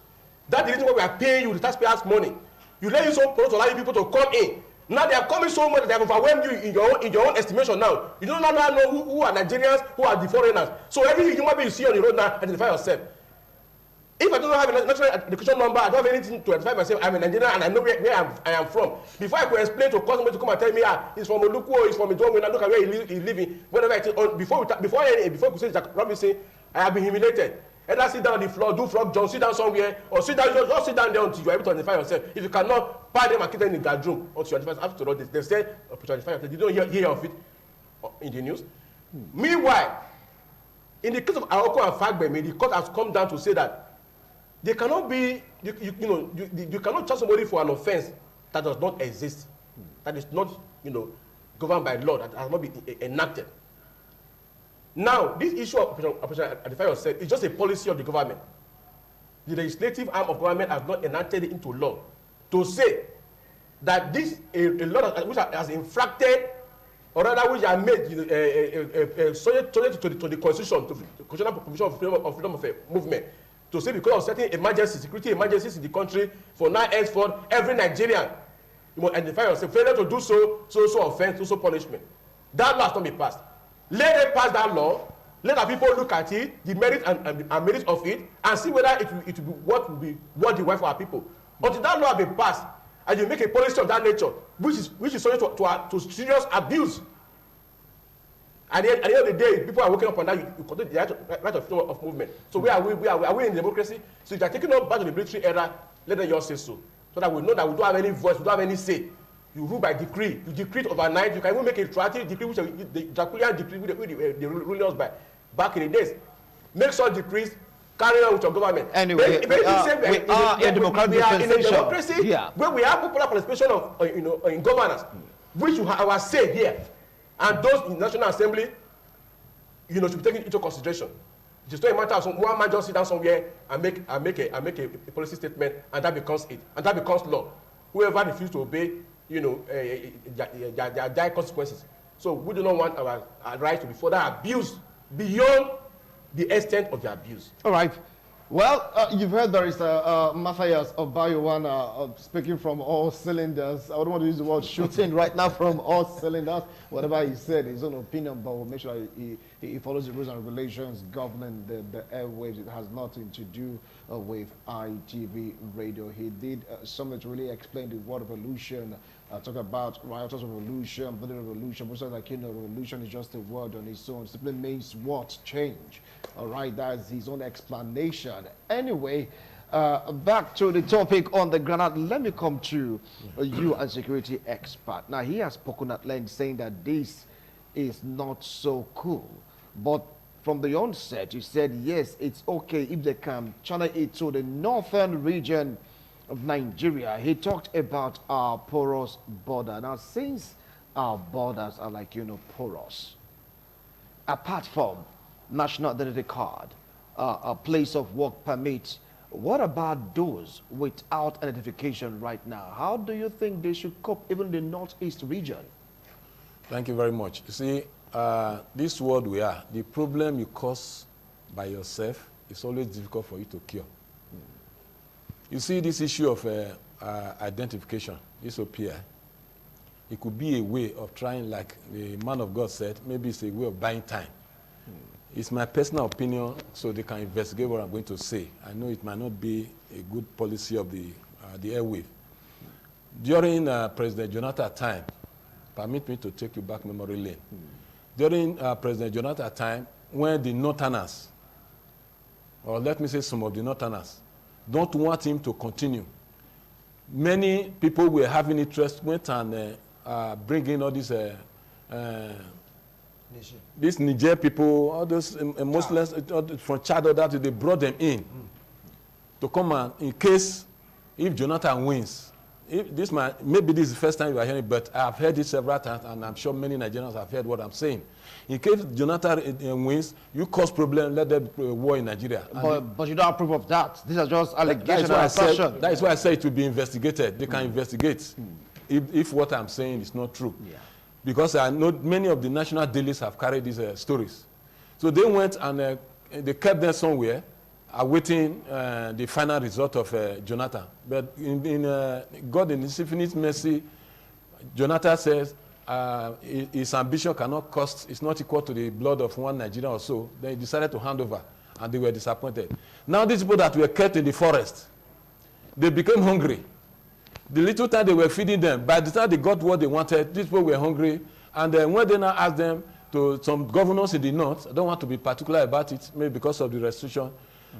That's the reason why we are paying you the taxpayers' money. You let it so porous to allow people to come in. Now they are coming so much that they have overwhelmed you in your own estimation now. You don't now know who are Nigerians, who are the foreigners. So every human being you see on the road now, identify yourself. If I don't have a national education number, I don't have anything to identify myself. I'm a Nigerian and I know where I am from. Before I could explain to a customer to come and tell me, he's from Oluku, he's from Idomi, and look at where he's living, whatever it is. Before you say Jack Robin say, I have been humiliated. Either sit down on the floor, do frog jump, sit down somewhere, or sit down, just sit down there until you are able to identify yourself. If you cannot, pack them and keep them in that room until you identify. After all, they said to identify yourself. You don't hear of it in the news. Meanwhile, in the case of Aoko and Fagbemi, the court has come down to say that they cannot be, you cannot charge somebody for an offense that does not exist, that is not, governed by law, that has not been enacted. Now, this issue of operation identify yourself is just a policy of the government. The legislative arm of government has not enacted it into law to say that this a law which has infracted, or rather which are made subject to the constitution, to the constitutional provision of freedom of movement, to say because of certain emergencies, security emergencies in the country, for now henceforth, every Nigerian, you must identify yourself. Failure to do so offense, so punishment. That law has not been passed. Let them pass that law. Let our people look at it, the merit and merit of it, and see whether it will be what the way for our people. Until that law has been passed, and you make a policy of that nature, which is subject to serious abuse. At the end of the day, people are working up on that. You control the right of freedom of movement. So where are we in democracy? So if you are taking us back to the military era, let them just say so that we know that we don't have any voice, we don't have any say. You rule by decree. You decree it overnight. You can even make a retroactive decree, which the Jaculian decree they ruling us by back in the days. Make such decrees, carry on with your government. Anyway, we are a democracy where we have popular participation of in governance, which you have our say here, and those in the National Assembly, should be taken into consideration. It is not a matter of one man just sit down somewhere and make a policy statement, and that becomes it, and that becomes law. Whoever refuses to obey, there are dire consequences. So we do not want our rights to be further abused beyond the extent of the abuse. All right. Well, you've heard Barrister Matthias Obayowana speaking from all cylinders. I don't want to use the word shooting right now from all cylinders. Whatever he said, his own opinion, but we'll make sure he follows the rules and regulations governing the airwaves. It has nothing to do with ITV radio. He did something to really explain the word revolution, talk about riotous revolution, violent revolution. Most of the revolution is just a word on its own. It simply means what? Change. All right, that's his own explanation. Anyway, back to the topic on the ground. Let me come to you as security expert. Now, he has spoken at length saying that this is not so cool. But from the onset, he said, yes, it's okay if they can channel it to the northern region of Nigeria. He talked about our porous border. Now, since our borders are like, porous, apart from national identity card, a place of work permit, what about those without identification right now? How do you think they should cope, even the northeast region? Thank you very much. You see, this world we are, the problem you cause by yourself is always difficult for you to cure. You see, this issue of identification, this OPI, it could be a way of trying, like the man of God said, maybe it's a way of buying time. It's my personal opinion, so they can investigate what I'm going to say. I know it might not be a good policy of the airwave. During President Jonathan's time, permit me to take you back memory lane. During President Jonathan's time, when the Northerners, or let me say some of the Northerners, don't want him to continue, many people were having interest, went and bring in all these Niger people, all those Muslims from Chad, that they brought them in to come and, in case if Jonathan wins, maybe this is the first time you are hearing, but I have heard it several times, and I'm sure many Nigerians have heard what I'm saying. In case Jonathan wins, you cause problem, let there be war in Nigeria. But you don't have proof of that. These are just allegations and assertions. That is why I say it will be investigated. They can investigate if what I'm saying is not true. Yeah. Because I know many of the national dailies have carried these stories. So they went and they kept them somewhere, awaiting the final result of Jonathan. But in God in His infinite mercy, Jonathan says his ambition is not equal to the blood of one Nigerian or so. Then he decided to hand over, and they were disappointed. Now these people that were kept in the forest, they became hungry. The little time they were feeding them, by the time they got what they wanted, these people were hungry. And then when they now asked them to some governors in the north, I don't want to be particular about it, maybe because of the restriction,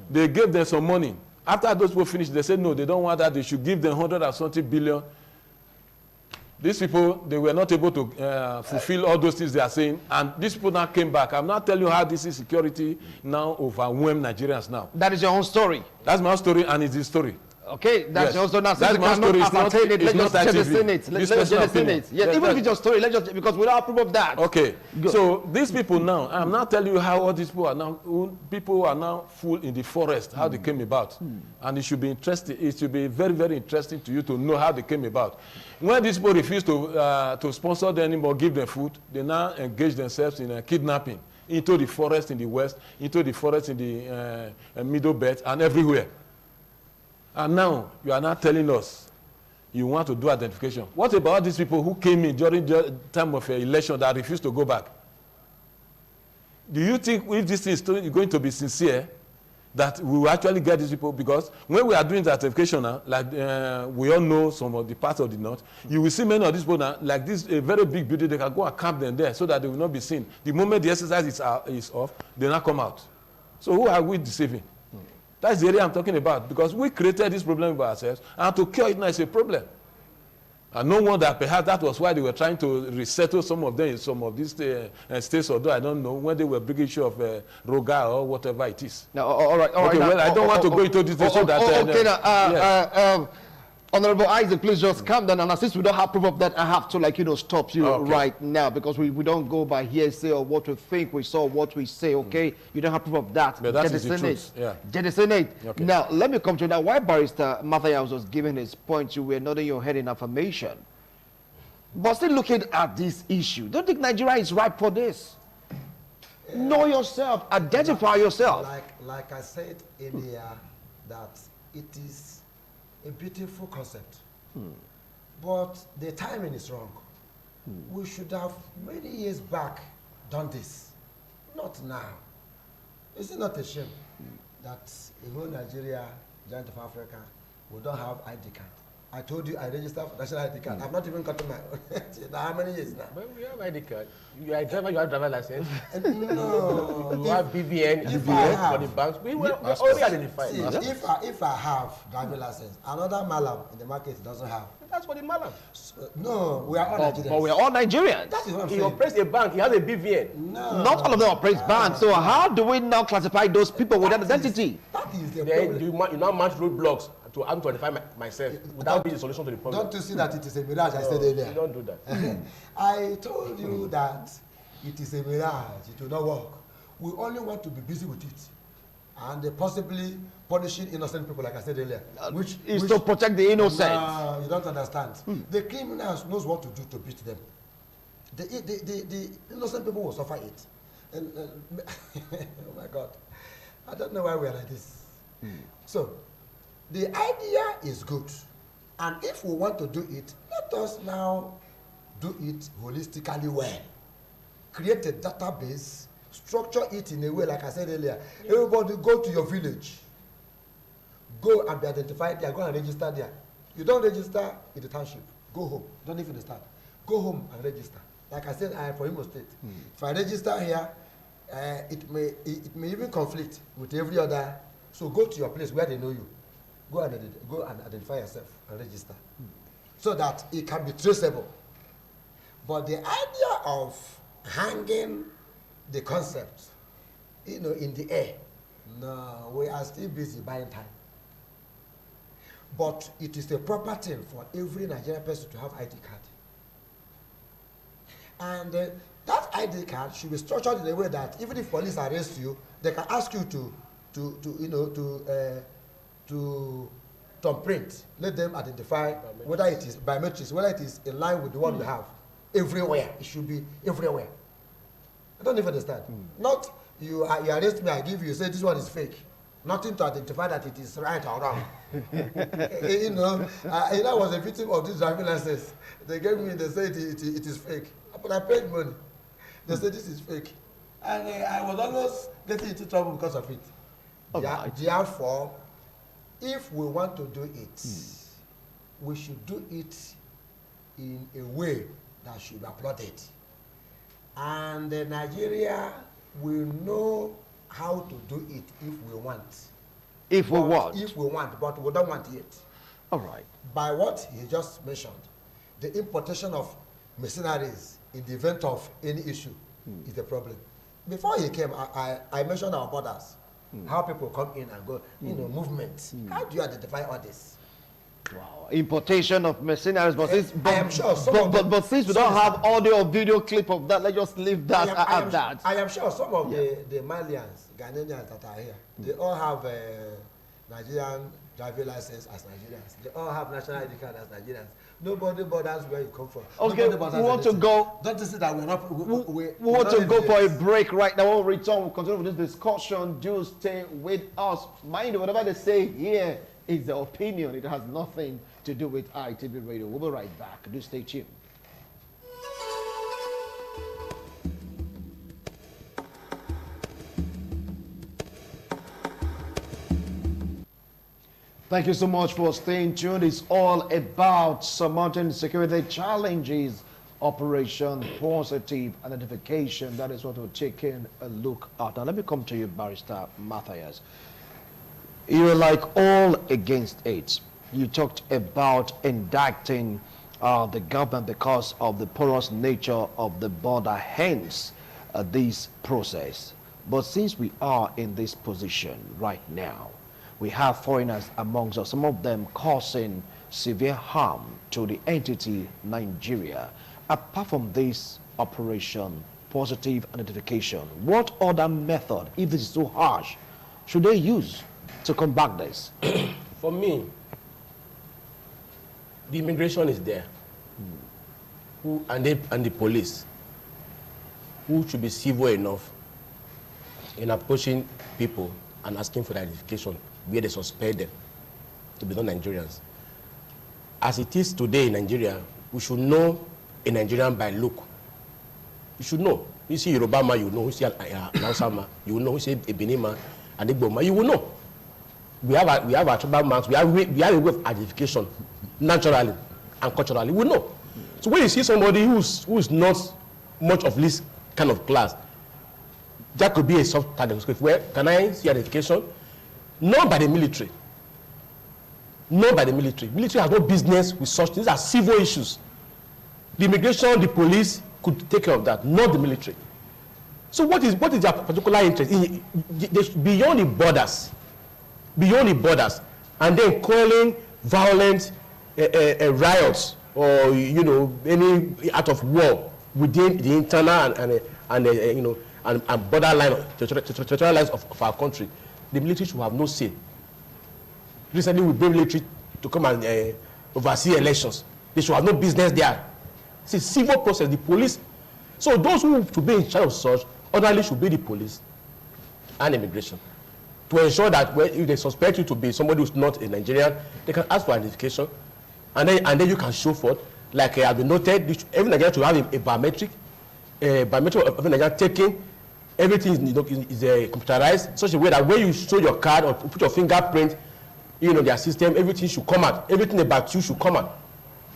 they gave them some money. After those people finished, they said, no, they don't want that. They should give them 170 billion. These people, they were not able to fulfill all those things they are saying. And these people now came back. I'm not telling you how this insecurity now overwhelmed Nigerians now. That is your own story. That's my story, and it's his story. Okay, that's yes. also not. That's my story. It's not jettison it. Let's jettison it. Yes, even if it's your story, let's just, because we don't have proof of that. Okay. Good. So these people now, I'm not telling you how all these people are now. People are now full in the forest. How they came about, and it should be interesting. It should be very, very interesting to you to know how they came about. When these people refuse to sponsor them anymore, give them food, they now engage themselves in kidnapping into the forest in the west, into the forest in the middle belt, and everywhere. And now you are not telling us you want to do identification. What about these people who came in during the time of election that refused to go back? Do you think if this is going to be sincere, that we will actually get these people? Because when we are doing the identification now, like we all know some of the parts of the north, you will see many of these people now, like this, a very big building, they can go and camp them there so that they will not be seen. The moment the exercise is off, they now come out. So who are we deceiving? That's the area I'm talking about, because we created this problem by ourselves, and to cure it now is a problem. And no wonder perhaps that was why they were trying to resettle some of them in some of these states, although I don't know, when they were big issue of Roga or whatever it is. No, all right. Okay, well, I don't want to go into this. Okay, Honorable Isaac, please just calm down. And since we don't have proof of that, I have to, stop you right now, because we don't go by hearsay or what we think we saw, what we say, okay? You don't have proof of that. But that is the truth. Jettison it. Okay. Now, let me come to that. While Barrister Matthias was giving his point, you were nodding your head in affirmation. But still looking at this issue, don't think Nigeria is ripe for this? Know yourself. Identify yourself. Like I said earlier, that it is a beautiful concept, but the timing is wrong. We should have many years back done this, not now. Is it not a shame that in whole Nigeria, giant of Africa, we don't have ID card? I told you I registered for national ID card. I've not even gotten my own. How many years now? But we have ID card. You are a driver, you have driver license. No. You have BVN, for the banks. We were already identified. See, if I have driver license, another malam in the market doesn't have. That's for the malam. So, no, we are all Nigerians. But we are all Nigerians. That is what I'm He saying. operates a bank, he has a BVN. No. Not all of them operate banks. So how do we now classify those people with that identity? That is the Then problem. you now match roadblocks to identify myself. Would that be the solution to the problem? Don't you see that it is a mirage? I said earlier. You don't do that. I told you that it is a mirage. It will not work. We only want to be busy with it, and possibly punishing innocent people, like I said earlier. Which is to protect the innocent. No, you don't understand. The criminals knows what to do to beat them. The innocent people will suffer it. And, oh my God, I don't know why we are like this. So, the idea is good, and if we want to do it, let us now do it holistically well. Create a database, structure it in a way, like I said earlier. Everybody go to your village. Go and be identified there, go and register there. You don't register in the township, go home. Don't even start. Go home and register. Like I said, I am from Imo State. If I register here, it may even conflict with every other. So go to your place where they know you. Go and identify yourself and register, so that it can be traceable. But the idea of hanging the concept, in the air, no, we are still busy buying time. But it is a proper thing for every Nigerian person to have ID card. And that ID card should be structured in a way that even if police arrest you, they can ask you to print, let them identify whether it is biometrics, whether it is in line with the one you have. Everywhere, it should be everywhere. I don't even understand. Not you arrest me, I give you, say this one is fake. nothing to identify that it is right or wrong. I was a victim of this driving license. They gave me, they said it is fake. But I paid money. They said this is fake. And I was always getting into trouble because of it. Therefore, if we want to do it, we should do it in a way that should be applauded. And Nigeria will know how to do it if we want. If we want, but we don't want yet. All right. By what he just mentioned, the importation of mercenaries in the event of any issue is the problem. Before he came, I mentioned our borders, how people come in and go, movement. How do you identify all this? Wow, importation of mercenaries, but since I am sure but since we don't have audio or video clip of that, let's just leave that at that. I am sure some of the Malians, Ghanaians that are here, they all have Nigerian driving license as Nigerians. They all have national ID card as Nigerians. Nobody bothers where you come from. Okay, we want to go. Don't you see that we're not. We want to go for a break right now. When we return, we'll continue with this discussion. Do stay with us. Mind you, whatever they say here is the opinion. It has nothing to do with ITV Radio. We'll be right back. Do stay tuned. Thank you so much for staying tuned. It's all about surmounting security challenges, Operation Positive Identification. That is what we're taking a look at. Now, let me come to you, Barrister Matthias. You're like all against it. You talked about indicting the government because of the porous nature of the border, hence this process. But since we are in this position right now, we have foreigners amongst us, some of them causing severe harm to the entity Nigeria. Apart from this Operation Positive Identification, what other method, if this is too harsh, should they use to combat this? For me, the immigration is there, and the police, who should be civil enough in approaching people and asking for the identification where they suspect them to be non-Nigerians. As it is today in Nigeria, we should know a Nigerian by look. You should know. You see Yoruba man, you know. You see Hausa man, you know. You see a Benin man, and Igbo man, you will know. We have our tribal marks. We have a way of identification, naturally and culturally. We know. So when you see somebody who's not much of this kind of class, that could be a soft target. Where can I see identification? Not by the military. Not by the military. Military has no business with such things. These are civil issues. The immigration, the police could take care of that, not the military. So what is their particular interest? Beyond the borders, and then calling violent riots or any act of war within the internal and borderline territorial lines of our country. The military should have no say. Recently, we bring military to come and oversee elections. They should have no business there. It's a civil process, the police. So those who should be in charge of such, ordinarily should be the police and immigration. To ensure that if they suspect you to be somebody who's not a Nigerian, they can ask for identification. And then you can show forth, like has been noted, every Nigerian should have a biometric of Nigerian taking. Everything is computerized, such a way that when you show your card or put your fingerprint, their system, everything should come out. Everything about you should come out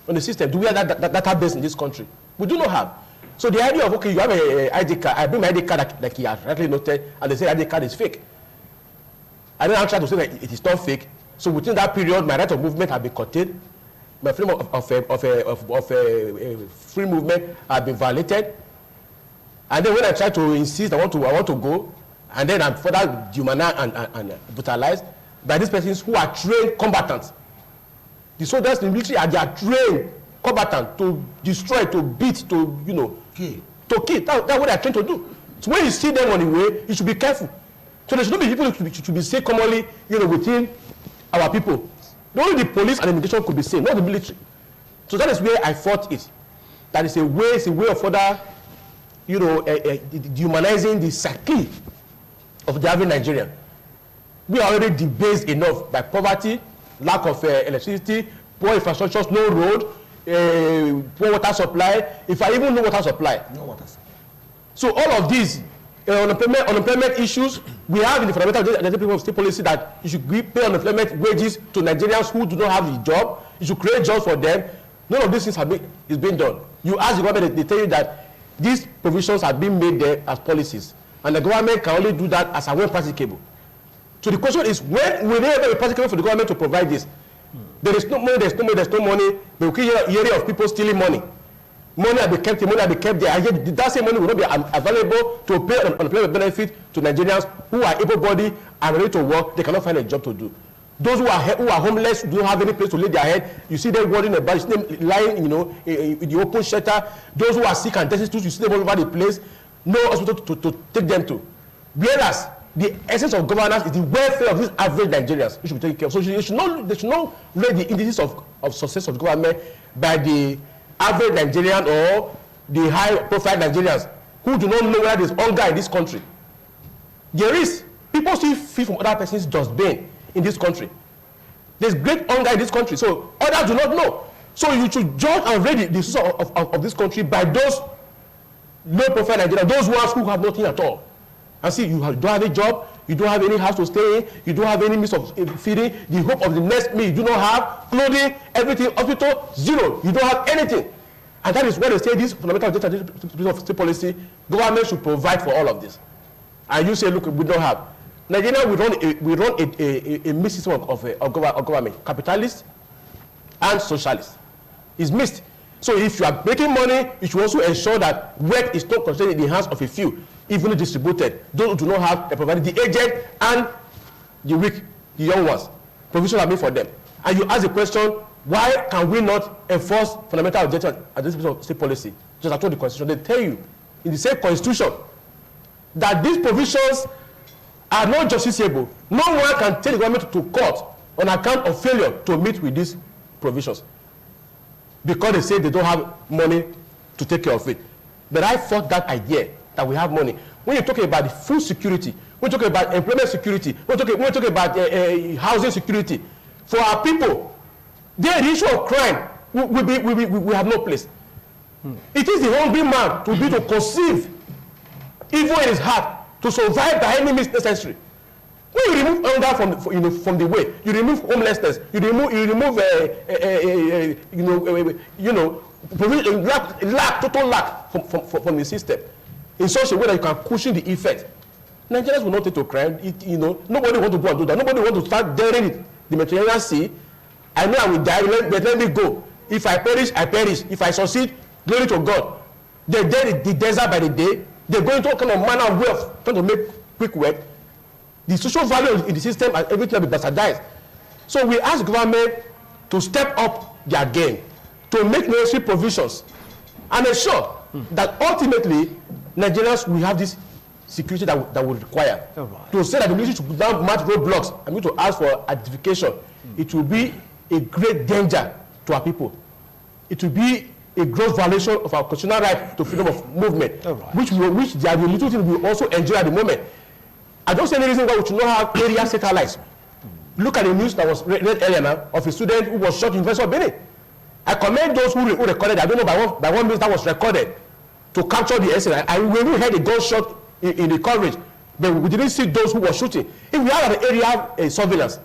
on the system. Do we have that database in this country? We do not have. So the idea of, okay, you have a ID card, I bring my ID card like he has rightly noted, and they say ID card is fake. I don't try to say that it is not fake. So within that period, my right of movement has been curtailed. My freedom of free movement has been violated. And then when I try to insist, I want to go, and then I'm further dehumanized and brutalized by these persons who are trained combatants. The soldiers in the military they are trained combatants to destroy, to beat, to kill. That's what they are trained to do. So when you see them on the way, you should be careful. So there should not be people who should be safe commonly, within our people. Only the police and immigration could be safe, not the military. So that is where I fought it. That is a way of further dehumanizing the psyche of the average Nigerian. we are already debased enough by poverty, lack of electricity, poor infrastructure, no road, poor water supply. If I even know water supply. No water supply. So all of these unemployment issues, we have in the fundamental people of state policy that you should pay unemployment wages to Nigerians who do not have the job. You should create jobs for them. None of these things is being done. You ask the government, they tell you that these provisions are being made there as policies, and the government can only do that as and when practicable. So the question is, when will it ever be practicable for the government to provide this? There is no money, there's no money. They will keep hearing of people stealing money. Money will be kept there. And yet that same money will not be available to pay unemployment benefit to Nigerians who are able-bodied and ready to work. They cannot find a job to do. Those who are homeless, who don't have any place to lay their head, you see them wandering about, you see them lying, in the open shelter. Those who are sick and destitute, you see them all over the place. No hospital to take them to. Whereas the essence of governance is the welfare of these average Nigerians. We should be taken care of. So they should not rate the indices of success of government by the average Nigerian or the high-profile Nigerians who do not know where there is hunger in this country. There is. People still feed from other person's dustbin in this country. There's great hunger in this country, so others do not know. So you should judge and rate the success of this country by those low-profile Nigerians, those ones who have nothing at all. And see, you don't have a job, you don't have any house to stay in, you don't have any means of feeding, the hope of the next meal you do not have, clothing, everything, hospital, zero. You don't have anything. And that is why they say this fundamental of state policy, government should provide for all of this. And you say, look, we don't have. Nigeria, we run a mixed system of government, capitalist and socialist. It's mixed. So if you are making money, you should also ensure that wealth is not concentrated in the hands of a few, evenly distributed. Those who do not have, they provide the aged and the weak, the young ones. Provisions are made for them. And you ask the question, why can we not enforce fundamental objectives at this piece of state policy? Just after the constitution, they tell you in the same constitution that these provisions are not justiciable. No one can take the government to court on account of failure to meet with these provisions, because they say they don't have money to take care of it. But I thought that idea that we have money. When you're talking about the food security, when you're talking about employment security, when you're talking about housing security, for our people, the issue of crime we have no place. It is the hungry man to conceive evil in his heart, to survive by any means necessary. When you remove hunger from the way, you remove homelessness, you remove total lack from the system, in such a way that you can cushion the effect. Nigerians will not take to crime. Nobody want to go and do that. Nobody want to start daring the Mediterranean Sea. I know I will die, but let me go. If I perish, I perish. If I succeed, glory to God. They dead the desert by the day. They go into all kind of manner of wealth, trying to make quick work. The social value in the system and everything will be bastardized. So we ask the government to step up their game, to make necessary provisions, and ensure that ultimately Nigerians will have this security that will require. Right. To say that the military should now match roadblocks and need to ask for identification, it will be a great danger to our people. It will be a gross violation of our constitutional right to freedom of movement, right, which the little thing we also enjoy at the moment. I don't see any reason why we should not have area satellites. Look at the news that was read earlier now of a student who was shot in University of Benin. I commend those who recorded. I don't know by what means that was recorded to capture the incident. And we heard a gunshot in the coverage, but we didn't see those who were shooting. If we have an area surveillance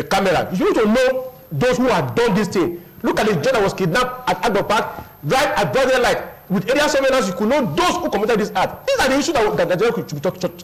camera, you need to know those who have done this thing. Look at the judge that was kidnapped at Agbo Park, right at broad daylight. With area surveillance, you could know those who committed this act. These are the issues that Nigeria should be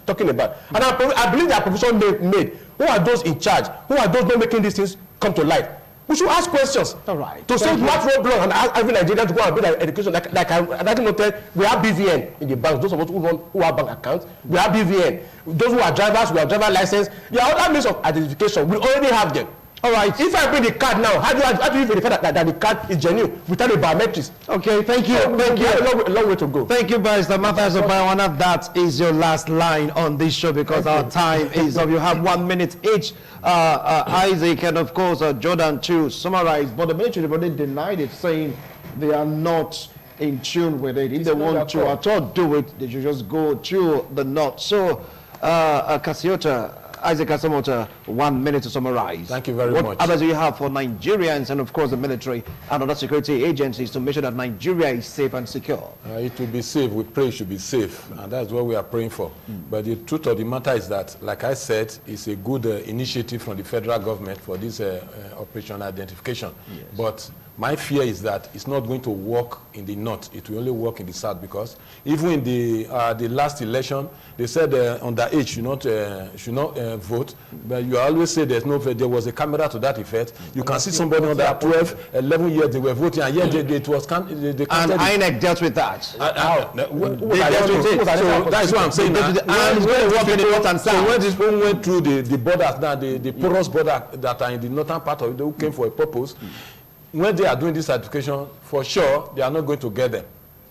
talking about. And I believe there are provisions made. Who are those in charge? Who are those not making these things come to light? We should ask questions. All right. To say match roadblock and ask every Nigerian to go and build an education. Like I noted, we have BVN in the banks. Those of us who have bank accounts, we have BVN. Those who are drivers, we have driver license. There are other means of identification. We already have them. All right. If I bring the card now, how do you verify that the card is genuine without the biometrics? Okay, thank you. Thank you. A long way to go. Thank you, Barrister Matthias Obayawana. That is your last line on this show because our time is up. You have 1 minute each. Isaac and of course Jordan to summarize, but the military already denied it, saying they are not in tune with it. If they want to at all do it, they should just go to the north. So, Kasiota, Isaac Asamoah, 1 minute to summarize. Thank you very much. What others do you have for Nigerians and, of course, the military and other security agencies to make sure that Nigeria is safe and secure? It will be safe. We pray it should be safe, and that's what we are praying for. But the truth of the matter is that, like I said, it's a good initiative from the federal government for this operation identification. Yes. But my fear is that it's not going to work in the north. It will only work in the south, because even in the last election, they said underage should not vote. But you always say there's no. There was a camera to that effect. You can see somebody under 12, 11 years they were voting, and yet it was counted. And INEC dealt with that. How? That is what I'm saying. So when this one went through the borders, now the porous border that are in the northern part of it, who came for a purpose. When they are doing this certification, for sure, they are not going to get them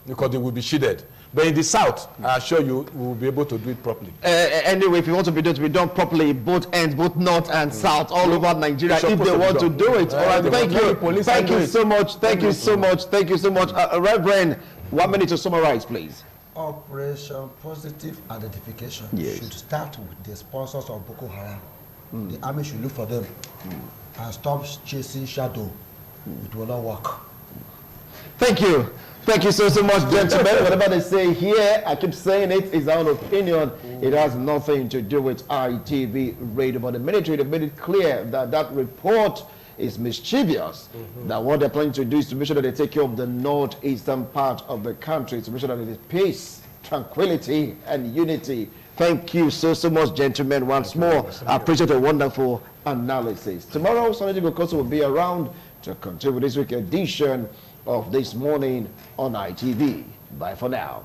because they will be shielded. But in the south, I assure you, we will be able to do it properly. Anyway, if you want to be done properly, both ends, both north and south, all over Nigeria, if they want to do it. All right, thank you. Thank you so much. Thank you so much. Thank you so much. Reverend, 1 minute to summarize, please. Operation Positive Identification should start with the sponsors of Boko Haram. The army should look for them and stop chasing shadow. It will not work. Thank you. Thank you so much, gentlemen. Whatever they say here, I keep saying it, is our own opinion. It has nothing to do with ITV Radio. But the military, they made it clear that that report is mischievous. That what they're planning to do is to make sure that they take care of the northeastern part of the country, to make sure that it is peace, tranquility, and unity. Thank you so much, gentlemen. Once more, I appreciate a wonderful analysis. Tomorrow, Sonny Gokoso will be around to continue with this week's edition of This Morning on ITV. Bye for now.